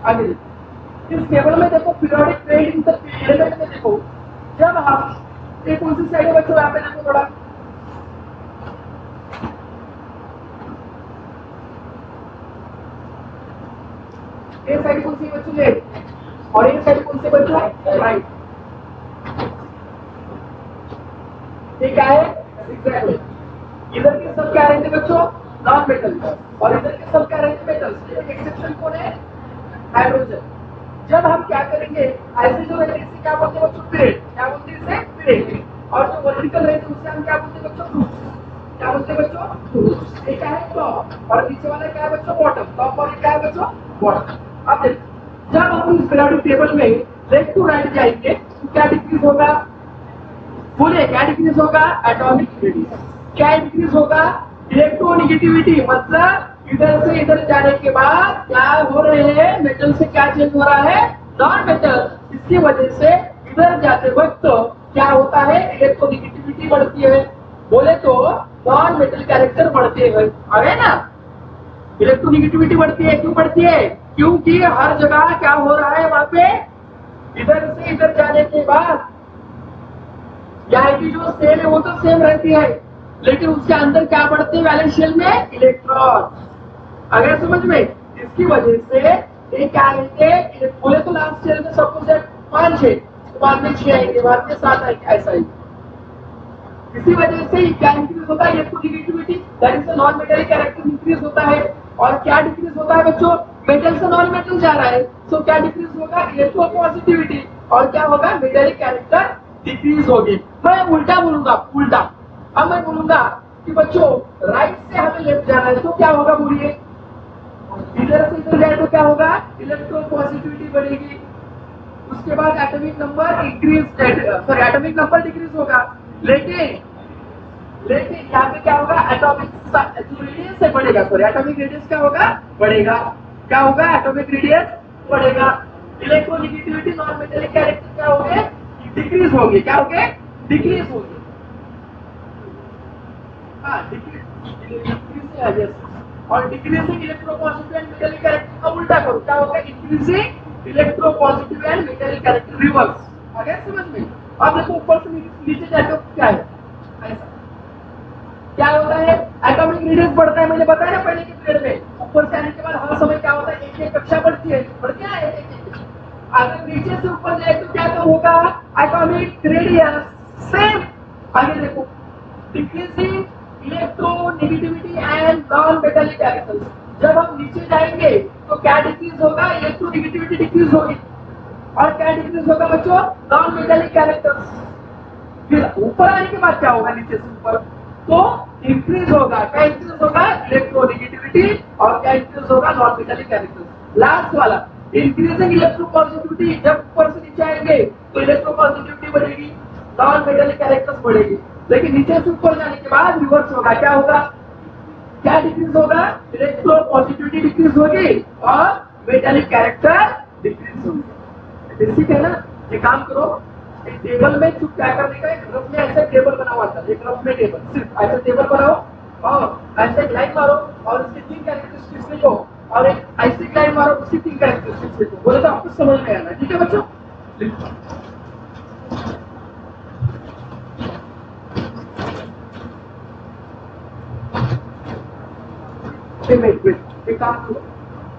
Speaker 1: आगे इस table में देखो periodic trend element में देखो जब हम एक कौन सी साइड है बच्चों यहाँ पे देखो थोड़ा ये साइड कौन सी बच्चों लेफ्ट और ये साइड कौन सी बच्चों राइट. ये क्या है एग्जैक्टली इधर के सब क्या रहेंगे बच्चों नॉन मेटल और इधर के सब क्या रहेंगे मेटल्स. एक्सेप्शन कौन है हाइड्रोजन. जब हम क्या करेंगे ऐसे जो रहते हैं इसे क्या बोलते हैं बच्चों पीरियड और जो वर्टिकल रहते हैं उसे हम क्या बोलते हैं बच्चों ग्रुप. ये क्या है टॉप और नीचे वाला क्या है बच्चों बॉटम. टॉप और ये क्या है बच्चों बॉटम. अब देखो जब हम इस पीरियोडिक टेबल में लेफ्ट टू राइट जाएंगे तो क्या डिक्रीज होगा बोले क्या डिक्रीज होगा एटॉमिक रेडियस. क्या डिक्रीज होगा इलेक्ट्रोनेगेटिविटी मतलब इधर से इधर जाने के बाद क्या हो रहे हैं मेटल से क्या चेंज हो रहा है नॉन मेटल. इसकी वजह से इधर जाते वक्त क्या होता है इलेक्ट्रोनेगेटिविटी बढ़ती है. बोले तो नॉन मेटल कैरेक्टर बढ़ते हैं अरे ना इलेक्ट्रोनेगेटिविटी बढ़ती है. क्यों बढ़ती है क्योंकि हर जगह क्या हो रहा है वहां पे इधर से इधर जाने के बाद यहाँ की जो सेल है वो तो सेम रहती है लेकिन उसके अंदर क्या बढ़ते हैं वैलेंस शेल में इलेक्ट्रॉन. अगर समझ में इसकी वजह से ये क्या आएंगे बोले तो लास्ट शेल में सब कुछ 5 है बाद में 6 आएंगे बाद में 7 आएंगे ऐसा ही. इसी वजह से क्या इंक्रीज होता है electronegativity that is non metallic character increase होता है. और क्या डिक्रीज होता है बच्चों मेटल से नॉन मेटल जा रहा है सो क्या डिक्रीज होगा इलेक्ट्रोपॉजिटिविटी और क्या होगा मेटेलिक कैरेक्टर डिक्रीज होगी. मैं उल्टा बोलूंगा उल्टा. अब मैं बोलूंगा कि बच्चों राइट से हमें लेफ्ट जाना है तो क्या होगा बोलिए इधर से इधर जाए तो क्या होगा इलेक्ट्रोपॉजिटिविटी बढ़ेगी. उसके बाद atomic number atomic number decrease होगा लेकिन यहाँ पे क्या होगा एटॉमिक रेडियस से बढ़ेगा एटॉमिक रेडियस क्या होगा बढ़ेगा. क्या होगा एटॉमिक रेडियस बढ़ेगा. इलेक्ट्रोनेगेटिविटी नॉन मेटेलिक कैरेक्टर क्या हो गए डिक्रीज होगी. क्या हो गए डिक्रीज होगी. और decreasing electropositive and metallic character का उल्टा करो क्या होगा increasing electropositive and metal character reverse. आ गया समझ में? अब देखो ऊपर से नीचे जाते हो क्या है, ऐसा क्या होता है, एटॉमिक रेडियस बढ़ता है, मैंने बताया ना पहले के पीरियड में। ऊपर से आने के बाद हर समय क्या होता है, एक एक कक्षा बढ़ती है, बढ़ती है एक। अगर नीचे से ऊपर जाए तो क्या होगा, एटॉमिक रेडियस सेम। आगे देखो, decreasing electronegativity and non metallic characters. जब हम नीचे जाएंगे तो क्या डिक्रीज होगा, इलेक्ट्रोनेगेटिविटी डिक्रीज होगी, और क्या डिक्रीज होगा बच्चों, नॉन मेटालिक कैरेक्टर्स। फिर ऊपर आने के बाद क्या होगा, नीचे से ऊपर तो इंक्रीज होगा, क्या इंक्रीज होगा, इलेक्ट्रोनेगेटिविटी, और क्या इंक्रीज होगा, नॉन मेटालिक कैरेक्टर्स। लास्ट वाला इंक्रीजिंग इलेक्ट्रोपॉजिटिविटी, जब ऊपर से नीचे आएंगे तो इलेक्ट्रोपॉजिटिविटी बढ़ेगी, नॉन मेटालिक कैरेक्टर्स बढ़ेगी। लेकिन नीचे से ऊपर जाने के बाद रिवर्स होगा, क्या होगा, क्या डिक्रीज होगा, इलेक्ट्रोपॉजिटिविटी डिक्रीज होगी और मेटालिक कैरेक्टर डिक्रीज होगी। बेसिक है ना। ये काम करो, एक टेबल में चुप क्या करने का, एक रफ में ऐसे टेबल बना हुआ था, एक रफ में टेबल, सिर्फ ऐसे टेबल बनाओ और ऐसे एक लाइन मारो और इसके 3 कैरेक्टरिस्टिक्स लिखो, और एक ऐसे लाइन मारो उसकी 3 कैरेक्टरिस्टिक्स लिखो। बोले तो आपको समझ में आना, ठीक है बच्चों? लिखो। एक काम करो,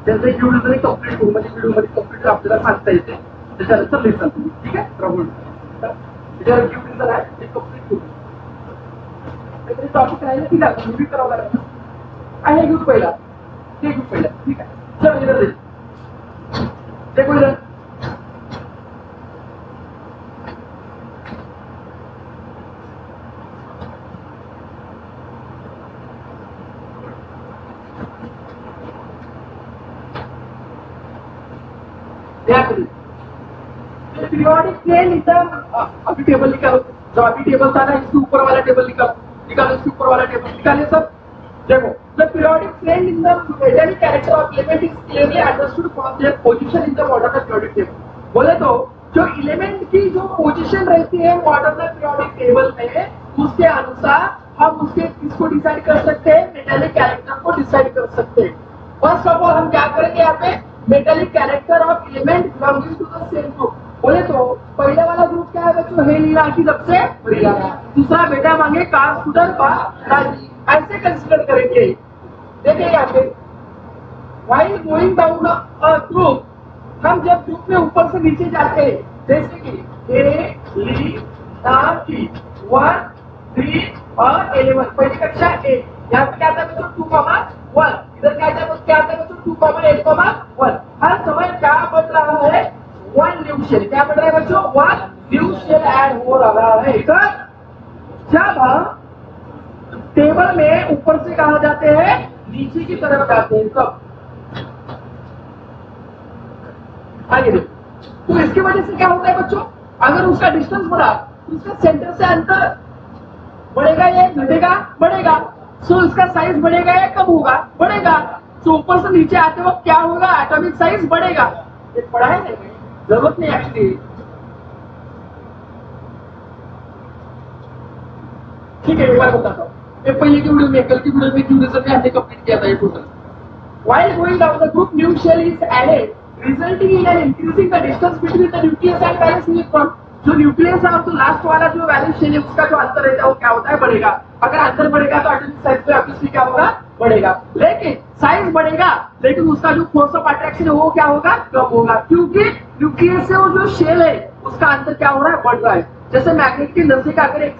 Speaker 1: जैसे व्हिडिओ कंप्लीट करू, म्हणजे व्हिडिओ कंप्लीट आपल्याला सांगता येते, त्याच्यानंतर लिहिता तुम्ही, ठीक आहे? प्रभू जर व्हिडिओ आहे ते कंप्लीट करू, काहीतरी टॉपिक राहिलं ठीक आहे, तुम्ही करावं लागेल आहे, घेऊ पहिला, ते घेऊ पहिला, ठीक आहे? चल इधर देखो, इधर पीरियोडिक प्लेन एकदम, अभी टेबल निकालो, जो अभी टेबल था ना इसके ऊपर वाला टेबल निकालो इसके ऊपर वाला टेबल निकालिए सब। देखो, the periodic plane in the metallic character of element is clearly understood from their position in the modern periodic table. बोले तो जो एलिमेंट की जो पोजीशन रहती है मॉडर्न पीरियोडिक टेबल में, उसके अनुसार हम उसके किसको डिसाइड कर सकते हैं, मेटालिक कैरेक्टर को डिसाइड कर सकते हैं। फर्स्ट ऑफ ऑल हम क्या करेंगे, यहाँ पे metallic character of element belonging to the same group. बोले तो पहले वाला ग्रुप क्या है बच्चों, हे लीला की सबसे बढ़िया, दूसरा बेटा मांगे कार स्कूटर का राजी, ऐसे कंसिडर करेंगे। देखिए यहाँ पे while going down a group, हम जब ग्रुप में ऊपर से नीचे जाते हैं, जैसे कि ए ली ला की 1 3 और 11, पहली कक्षा ए, यहाँ पे क्या था बच्चों 2,1, इधर क्या था बच्चों 2,8,1। हर समय क्या बढ़ रहा है, 1 न्यू शेल, क्या बढ़ रहा है बच्चों, 1 न्यू शेल ऐड हो रहा है। इधर जब हम टेबल में ऊपर से कहा जाते हैं, नीचे की तरफ जाते हैं, तब आगे देखो। तो इसकी वजह से क्या होता है बच्चों, अगर उसका डिस्टेंस बढ़ा तो उसका सेंटर से अंतर बढ़ेगा या घटेगा, बढ़ेगा। सो इसका साइज बढ़ेगा या कम होगा, बढ़ेगा। तो ऊपर से नीचे आते वक्त क्या होगा, एटॉमिक साइज बढ़ेगा। ये पढ़ा है नहीं, जरूरत नहीं एक्चुअली, ठीक है? एक बार बताता हूँ, ये पहले की वीडियो में, कल की वीडियो में क्यों रिजल्ट हमने कंप्लीट किया था ये total. While going down the group, new shell is added, resulting in an increasing the distance between the nucleus and valence electron. जो न्यूक्लियस है और तो लास्ट वाला जो वैलेंस शेल है, उसका जो अंतर रहता है वो क्या होता है, बढ़ेगा। अगर अंतर बढ़ेगा तो एटॉमिक साइज पे ऑब्वियसली क्या होगा, बढ़ेगा। लेकिन साइज बढ़ेगा, लेकिन उसका जो फोर्स ऑफ अट्रैक्शन है वो क्या होगा, कम होगा, क्योंकि न्यूक्लियस से वो जो शेल है उसका अंतर क्या हो रहा है, बढ़ रहा है। जैसे मैग्नेट के नजदीक अगर एक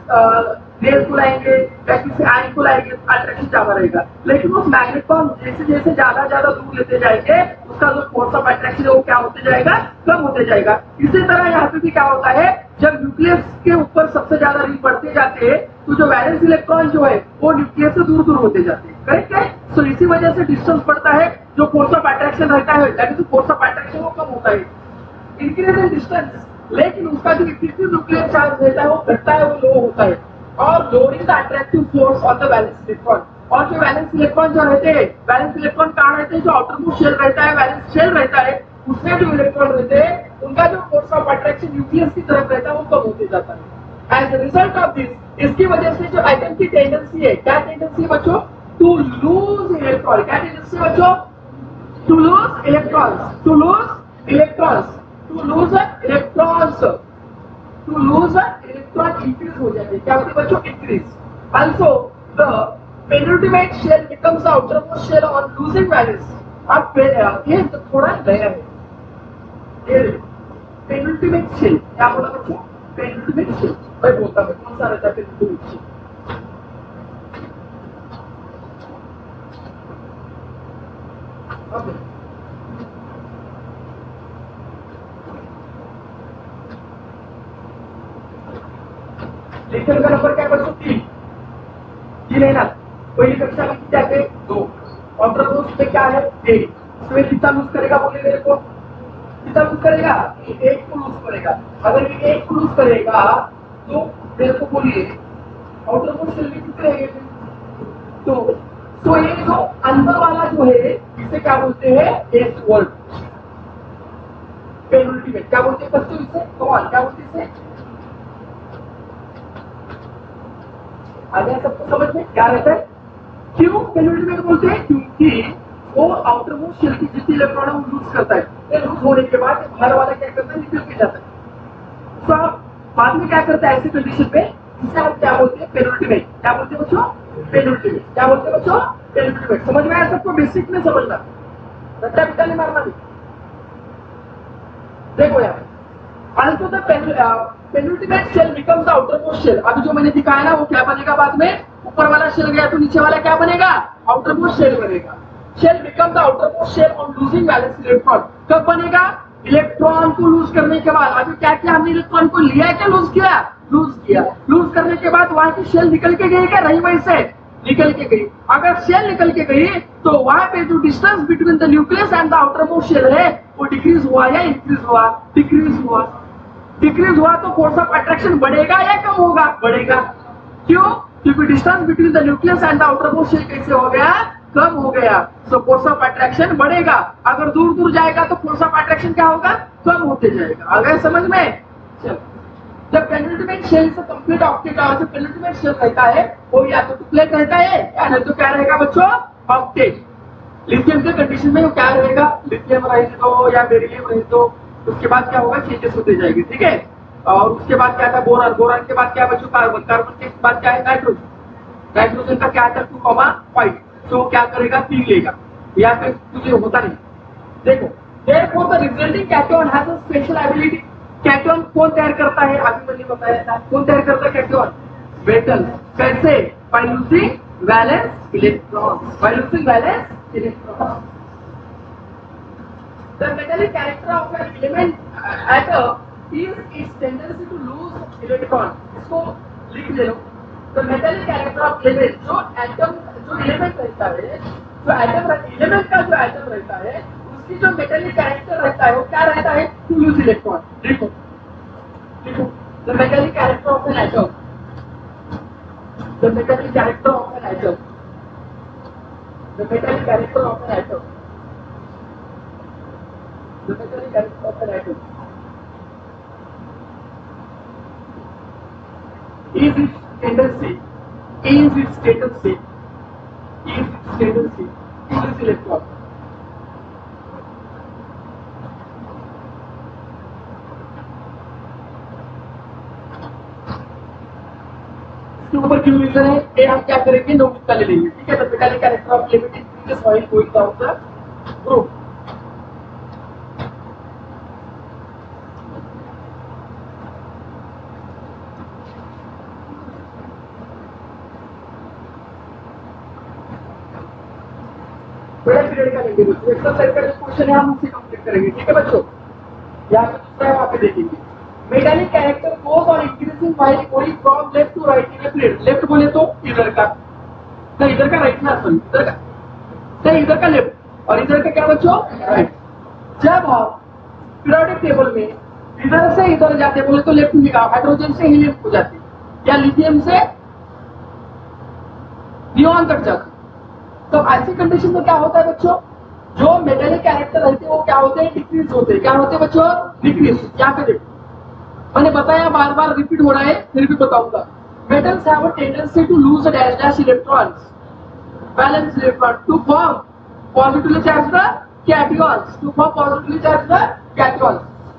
Speaker 1: रेल को लाएंगे या किसी आयन को लाएंगे, अट्रैक्शन ज्यादा रहेगा, लेकिन उस मैग्नेट को हम जैसे जैसे ज्यादा ज्यादा दूर लेते जाएंगे, उसका जो फोर्स ऑफ अट्रैक्शन है वो क्या होते जाएगा, कम होते जाएगा। इसी तरह यहाँ पे भी क्या होता है, जब न्यूक्लियस के ऊपर सबसे ज्यादा रील बढ़ते जाते हैं, तो जो वैलेंस इलेक्ट्रॉन जो है वो न्यूक्लियस से दूर दूर होते जाते हैं, करेक्ट है? तो इसी वजह से डिस्टेंस बढ़ता है, जो फोर्स ऑफ अट्रैक्शन रहता है, that is force of attraction वो कम होता है, इंक्रीज इन डिस्टेंस। लेकिन उसका जो इफेक्टिव न्यूक्लियर चार्ज रहता है वो घटता है, वो लो होता है, और lowering the attractive force on the valence electron. और जो वैलेंस इलेक्ट्रॉन जो रहते हैं, वैलेंस इलेक्ट्रॉन कहाँ रहते हैं, जो आउटर मोस्ट शेल रहता है, वैलेंस शेल रहता है, उसमें जो इलेक्ट्रॉन रहते हैं उनका जो फोर्स ऑफ अट्रैक्शन न्यूक्लियस की तरफ रहता है वो कम होते जाता है। As a result of this, इसकी वजह से जो एटम की टेंडेंसी है, क्या टेंडेंसी है बच्चों, टू लूज इलेक्ट्रॉन। क्या टेंडेंसी है बच्चों, to lose electrons, to lose electrons, to lose electrons, to lose electron increase हो जाते हैं, क्या होते हैं बच्चों, increase. Also the penultimate shell becomes the outermost shell on losing values. अब ये तो थोड़ा नया है, ये penultimate shell क्या बोला बच्चों, penultimate shell मैं बोलता हूँ कौन सा रहता है penultimate shell. लेक्चर का नंबर क्या है बच्चों, 3 है ना. पहली कक्षा में क्या है 2, ऑब्जर्वर्स में क्या है 1. इसमें कितना लूज करेगा बोले मेरे को, कितना लूज करेगा, 1 को लूज करेगा. अगर ये 1 को लूज करेगा तो मेरे को बोलिए आउटरमोस्ट शेल में कितने रहेंगे, तो ये जो अंदर वाला जो है इसे क्या बोलते हैं, एस वर्ड. पेनल्टीमेट क्या बोलते हैं बच्चों इसे, कौन क्या बोलते हैं इसे, आगे सबको समझ में क्या रहता है. क्यों पेनल्टीमेट बोलते हैं, क्योंकि वो आउटरमोस्ट शेल की जितनी इलेक्ट्रॉन वो लूज करता है, लूज होने के बाद बाहर वाला क्या करता है, निकल के जाता है. तो आप बाद में क्या करता है ऐसी कंडीशन पे, इसे हम क्या बोलते हैं, पेनल्टीमेट. क्या बोलते हैं बच्चों, पेनल्टीमेट. क्या बोलते हैं बच्चों, पेनल्टीमेट. समझ में आया सबको, बेसिक में समझना, रट्टा पिटा नहीं मारना नहीं. देखो यार, also the penultimate shell becomes the outermost shell. अभी जो मैंने दिखाया ना वो क्या बनेगा बाद में, ऊपर वाला शेल गया तो नीचे वाला क्या बनेगा, outermost shell बनेगा. Shell becomes the outermost shell on losing valence electron. कब बनेगा, इलेक्ट्रॉन को लूज करने के बाद. अभी क्या किया हमने, इलेक्ट्रॉन को लिया क्या लूज किया, लूज किया. लूज करने के बाद वहां की शेल निकल के गई क्या, रही वहीं से निकल के गई. अगर शेल निकल के गई तो वहां पे जो distance between the nucleus and the outermost shell है वो डिक्रीज हुआ या इंक्रीज हुआ, डिक्रीज हुआ. डिक्रीज हुआ तो फोर्स ऑफ अट्रैक्शन बढ़ेगा या कम होगा, बढ़ेगा. क्यों, क्योंकि distance between the nucleus and the outermost shell कैसे हो गया, कम हो गया. सो फोर्स ऑफ अट्रैक्शन बढ़ेगा. अगर दूर दूर जाएगा तो फोर्स ऑफ अट्रैक्शन क्या होगा, कम होते जाएगा. अगर समझ में, चलो जब पेनल्टीमेट शेल से कंप्लीट ऑक्टेट से पेनल्टीमेट शेल रहता है वो या तो टुप्लेट रहता है या नहीं तो क्या रहेगा बच्चों, ऑक्टेट. लिथियम के कंडीशन में वो क्या रहेगा, लिथियम रहे तो या बेरिलियम रहे तो उसके बाद क्या होगा, चेंजेस होते जाएंगे. ठीक है. और उसके बाद क्या था, बोरान. बोरान के बाद क्या बच्चों, कार्बन. कार्बन के बाद क्या है, नाइट्रोजन. नाइट्रोजन का क्या था 2,5. तो क्या करेगा, पी लेगा या फिर तुझे होता नहीं. देखो therefore the resulting cation has a special ability. Ketone कौन तैयार करता है, अभी मैंने बताया था कौन तैयार करता है कैटोन, मेटल. कैसे, by losing valence electrons, by losing valence electrons. The metallic character of an element atom is its tendency to lose electron. इसको लिख ले लो. The metallic character of element, जो एटम जो एलिमेंट रहता है, जो एटम एलिमेंट का जो एटम रहता है उसकी जो मेटेलिक कैरेक्टर रहता है वो क्या रहता है, टू लूज इलेक्ट्रॉन. देखो देखो, the metallic character of an atom, the metallic character of an atom, the metallic character of an atom, the metallic character of an atom is its tendency, is its tendency, is its tendency to lose electron. इसके ऊपर क्यों reason है, ये हम क्या करेंगे, note का ले लेंगे. ठीक है. तो metallic character of element increases while going down the group. बड़ा पीरियड का लेंगे बच्चों. एक्सरसाइज का जो क्वेश्चन है हम उसे कंप्लीट करेंगे. ठीक है बच्चों. यहाँ पे दूसरा है वहाँ पे देखेंगे. Metallic character goes on increasing while going from left to right in a period. Left बोले तो इधर का, नहीं इधर का राइट ना, सॉरी इधर का, नहीं इधर का लेफ्ट और इधर का क्या बच्चों, राइट. जब आप पीरियोडिक टेबल में इधर से इधर जाते बोले तो लेफ्ट में हाइड्रोजन से हीलियम हो जाते या लिथियम से नियॉन तक जाते. तो ऐसी कंडीशन में क्या होता है बच्चों, जो मेटालिक कैरेक्टर रहते हैं वो क्या होते हैं, डिक्रीज होते हैं. क्या होते हैं बच्चों, डिक्रीज. यहाँ पे देखो मैंने बताया, बार बार रिपीट हो रहा है फिर भी बताऊंगा. Metals have a tendency to lose dash dash electrons, valence electron, to form positively charged the cations, to form positively charged the cathode.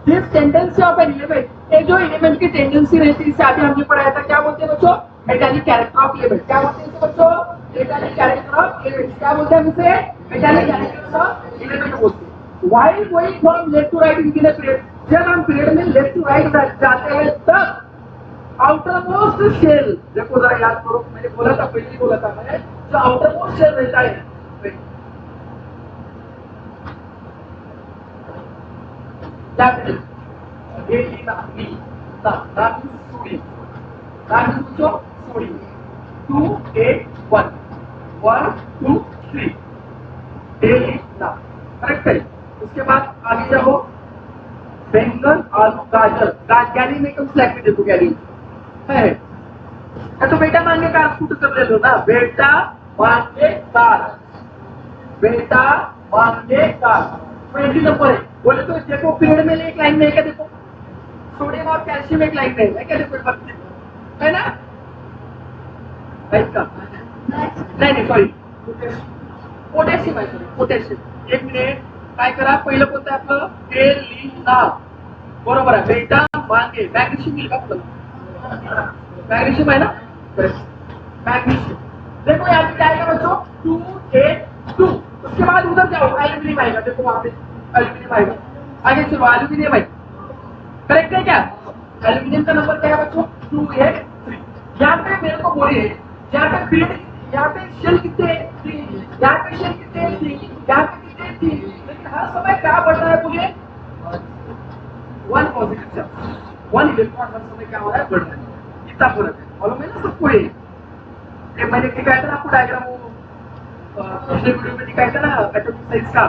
Speaker 1: This tendency of an element, ये जो एलिमेंट की टेंडेंसी रहती है इसे अभी हमने पढ़ाया था, क्या बोलते हैं बच्चों? Metallic character of element. क्या बोलते हैं इसे बच्चों? Metallic character of element. क्या बोलते हैं हम इसे? मेटालिक कैरेक्टर ऑफ एलिमेंट बोलते हैं। While going from left to right in the period, जब हम पीरियड में लेफ्ट टू राइट जाते हैं तब आउटर मोस्ट शेल, देखो जरा याद करो, मैंने बोला था, पहले ही बोला था मैं, जो आउटर मोस्ट शेल रहता है करेक्ट है। उसके बाद आगे जाओ, बैंगन, आलू, गाजर, गैली में कम स्लैक में देखो, गैली है तो बेटा मांगे कार स्कूटर कर ले लो ना, बेटा मांगे कार, बेटा मांगे कार, 20 नंबर है। बोले तो देखो पीरियड में एक लाइन में है क्या, देखो सोडियम और कैल्शियम एक लाइन में है क्या, देखो है ना, नहीं सॉरी पोटॅशियम आहे, सॉरी पोटॅशियम। एक मिनिट, काय करा, पहिलं कोणतं आहे आपलं? एलिना, बरोबर आहे, बेटा मांगे। मॅग्नेशियम येईल का आपलं? मैग्नीशियम है ना, मैग्नीशियम। देखो यहाँ पे क्या आएगा बच्चों? 282। उसके बाद उधर जाओ, एल्यूमिनियम आएगा, देखो वहां पे एल्यूमिनियम आएगा। आगे चलो, एल्यूमिनियम है, करेक्ट है क्या? एल्यूमिनियम का नंबर क्या है बच्चों? 283। यहाँ पे मेरे को बोलिए, यहाँ पे पीरियड, यहाँ पे शेल कितने? 3, यहाँ पे शेल कितने? 3, यहाँ पे कितने? 3, लेकिन हर समय क्या बढ़ रहा है बोलिए? 1 पॉजिटिव चार्ज, 1 इलेक्ट्रॉन हर समय क्या हो रहा है? बढ़ रहा है। कितना फर्क है मालूम है ना सबको? ये मैंने दिखाया था ना आपको डायग्राम, वो पिछले वीडियो में दिखाया था ना एटॉमिक साइज का।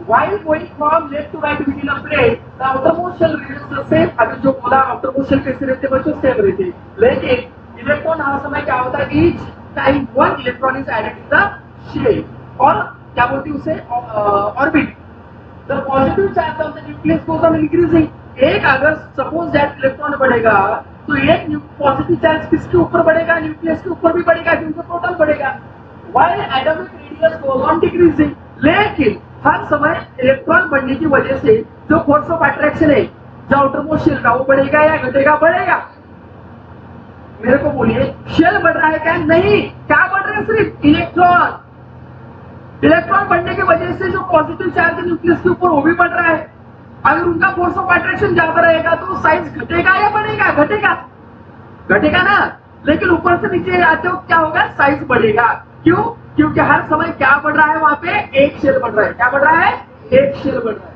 Speaker 1: While going from left to right within a plate, the outermost shell remains the same। अभी जो बोला outermost shell कैसे रहते बच्चों? सेम रहते, लेकिन इलेक्ट्रॉन हर समय क्या होता है? each time 1 electron is added to the shell, और क्या बोलते हैं उसे? Orbit. The positive charge of the nucleus goes on increasing। एक अगर सपोज दैट इलेक्ट्रॉन बढ़ेगा तो एक पॉजिटिव चार्ज किसके ऊपर बढ़ेगा? न्यूक्लियस के ऊपर भी बढ़ेगा, क्योंकि प्रोटॉन बढ़ेगा। While atomic radius goes on decreasing, लेकिन हर समय इलेक्ट्रॉन बढ़ने की वजह से जो फोर्स ऑफ अट्रैक्शन है जो आउटरमोस्ट शेल का, वो बढ़ेगा या घटेगा? बढ़ेगा। मेरे को बोलिए, शेल बढ़ रहा है क्या? नहीं, क्या बढ़ रहा है? सिर्फ इलेक्ट्रॉन। इलेक्ट्रॉन बढ़ने की वजह से जो पॉजिटिव चार्ज है न्यूक्लियस के ऊपर, वो भी बढ़ रहा है। अगर उनका फोर्स ऑफ अट्रैक्शन ज्यादा रहेगा तो साइज घटेगा या बढ़ेगा? घटेगा, घटेगा ना। लेकिन ऊपर से नीचे आते हो क्या होगा? साइज बढ़ेगा। क्यों? क्योंकि हर समय क्या बढ़ रहा है वहां पे? एक शेल बढ़ रहा है। क्या बढ़ रहा है? एक शेल बढ़ रहा है।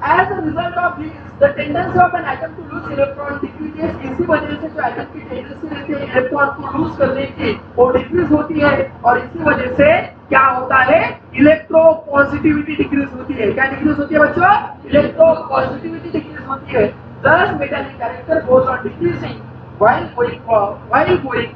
Speaker 1: As a result of this, the tendency of an atom to lose electron decreases। इसी वजह से जो एटम की टेंडेंसी रहती है इलेक्ट्रॉन को लूज करने की, वो डिक्रीज होती है, और इसी वजह से क्या होता है? इलेक्ट्रोपॉजिटिविटी डिक्रीज होती है। क्या डिक्रीज होती है बच्चों? इलेक्ट्रोपॉजिटिविटी डिक्रीज होती है। Thus metallic character goes on decreasing while going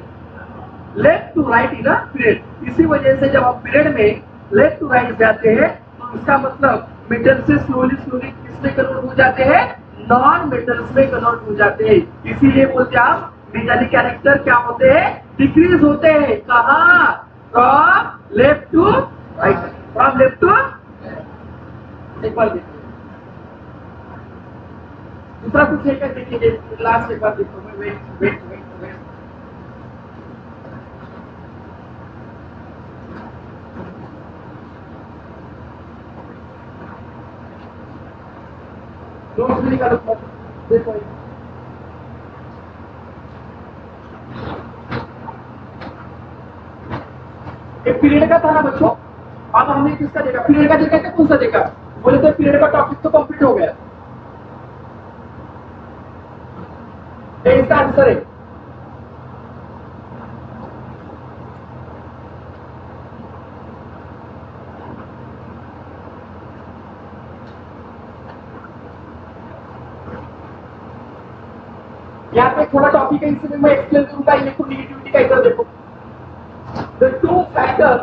Speaker 1: left to right in a period। इसी वजह से जब आप पीरियड में लेफ्ट टू राइट जाते हैं तो इसका मतलब मेटल से स्लोली किसमें कन्वर्ट हो जाते हैं? नॉन मेटल्स में कन्वर्ट हो जाते हैं। इसीलिए बोलते हैं आप मेटालिक कैरेक्टर क्या होते हैं? डिक्रीज होते हैं। कहाँ? From left to right, from left to. एक बार देखिए, दूसरा कुछ लेकर देखिए, लास्ट एक बार देखो, मैं वेट नोट्स भी निकालो, देखो एक पीरियड का था ना बच्चों। अब हमने किसका देखा? पीरियड का देखा, कौन सा देखा? बोले तो पीरियड का टॉपिक तो कंप्लीट हो गया। इसका आंसर है यहाँ पे थोड़ा टॉपिक है, इसमें मैं एक्सप्लेन करूंगा। इलेक्ट्रोनेगेटिविटी का इधर देखो। The two factors,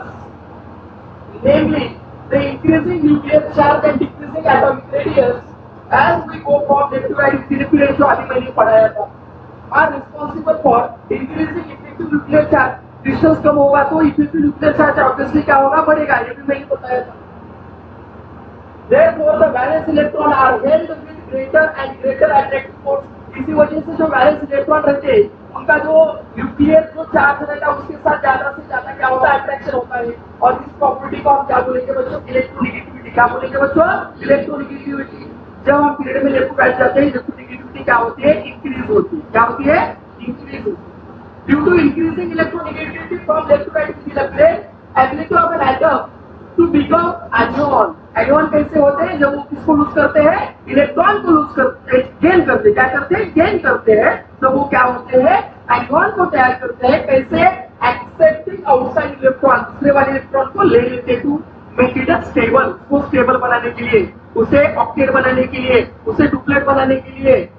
Speaker 1: namely the increasing nuclear charge and decreasing atomic radius as we go from left to right, जो अभी मैंने पढ़ाया था, are responsible for increasing effective nuclear charge। Distance कम होगा तो इफेक्टिव न्यूक्लियर चार्ज ऑब्वियसली क्या होगा, बढ़ेगा। ये भी मैंने बताया था। Therefore, the valence electron are held with greater and greater attractive force. इसी वजह से जो वैलेंस इलेक्ट्रॉन रहते हैं उनका जो न्यूक्लियर जो चार्ज रहता है उसके साथ ज्यादा से ज्यादा क्या होता है, अट्रैक्शन होता है। और इस प्रॉपर्टी को हम क्या बोलेंगे बच्चों, इलेक्ट्रोनेगेटिविटी। क्या बोलेंगे बच्चों, इलेक्ट्रोनेगेटिविटी। जब हम पीरियड में लेकर बैठ जाते हैं इलेक्ट्रोनेगेटिविटी क्या होती है, इंक्रीज होती है। क्या होती है, इंक्रीज होती है। Due to increasing electronegativity from left to right in the plane, ability of an atom to become anion. Anion कैसे होते हैं, जब वो किसको लूज करते हैं, इलेक्ट्रॉन को लूज करते हैं, गेन करते हैं। क्या करते हैं, गेन करते हैं। तो वो क्या होते हैं, एनियन को तैयार करते हैं। कैसे, एक्सेप्टिंग आउटसाइड इलेक्ट्रॉन, दूसरे वाले इलेक्ट्रॉन को ले लेते हैं टू मेक इट स्टेबल। उसको स्टेबल बनाने के लिए, उसे ऑक्टेट बनाने के लिए, उसे डुप्लेट बनाने के लिए।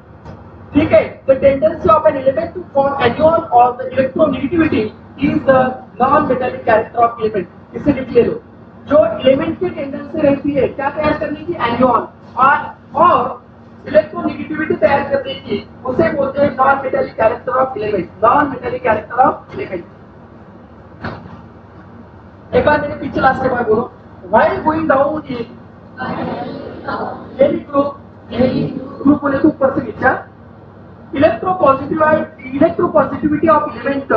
Speaker 1: ठीक है। The tendency of an element to form anion और the electronegativity is the non metallic character of element. इसे लिख ले लो। जो एलिमेंट की टेंडेंसी रहती है क्या तैयार करने की, एनियन, और इलेक्ट्रोनेगेटिविटी तैयार करने की, उसे बोलते हैं non metallic character of element. Non metallic character of element. एक बार मेरे पीछे लास्ट बार बोलो, while going down in any group बोले तो ऊपर से नीचे, electropositivity of element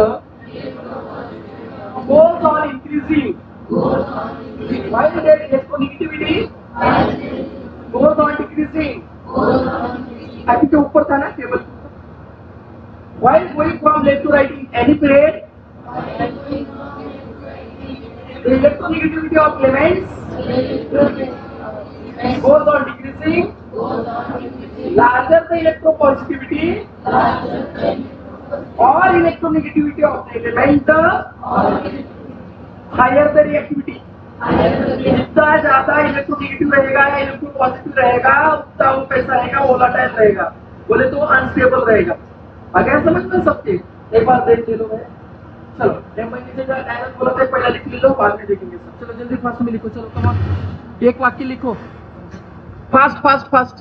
Speaker 1: goes on increasing while their electronegativity goes on decreasing। अभी के ऊपर था ना table, while going from left to right in any period the electronegativity of elements goes on decreasing, larger the electropositivity or electronegativity of the element, higher the reactivity। जितना ज्यादा electronegative रहेगा या electropositive रहेगा उतना वो कैसा रहेगा, वोलाटाइल रहेगा, बोले तो अनस्टेबल रहेगा। अगर समझ में सबके एक बार देख ले लो। मैं चलो मैंने जो डायरेक्ट बोला था पहला लिख लो, बाद में देखेंगे सब। चलो जल्दी फास्ट में लिखो, चलो कम एक वाक्य लिखो, फास्ट फास्ट फास्ट।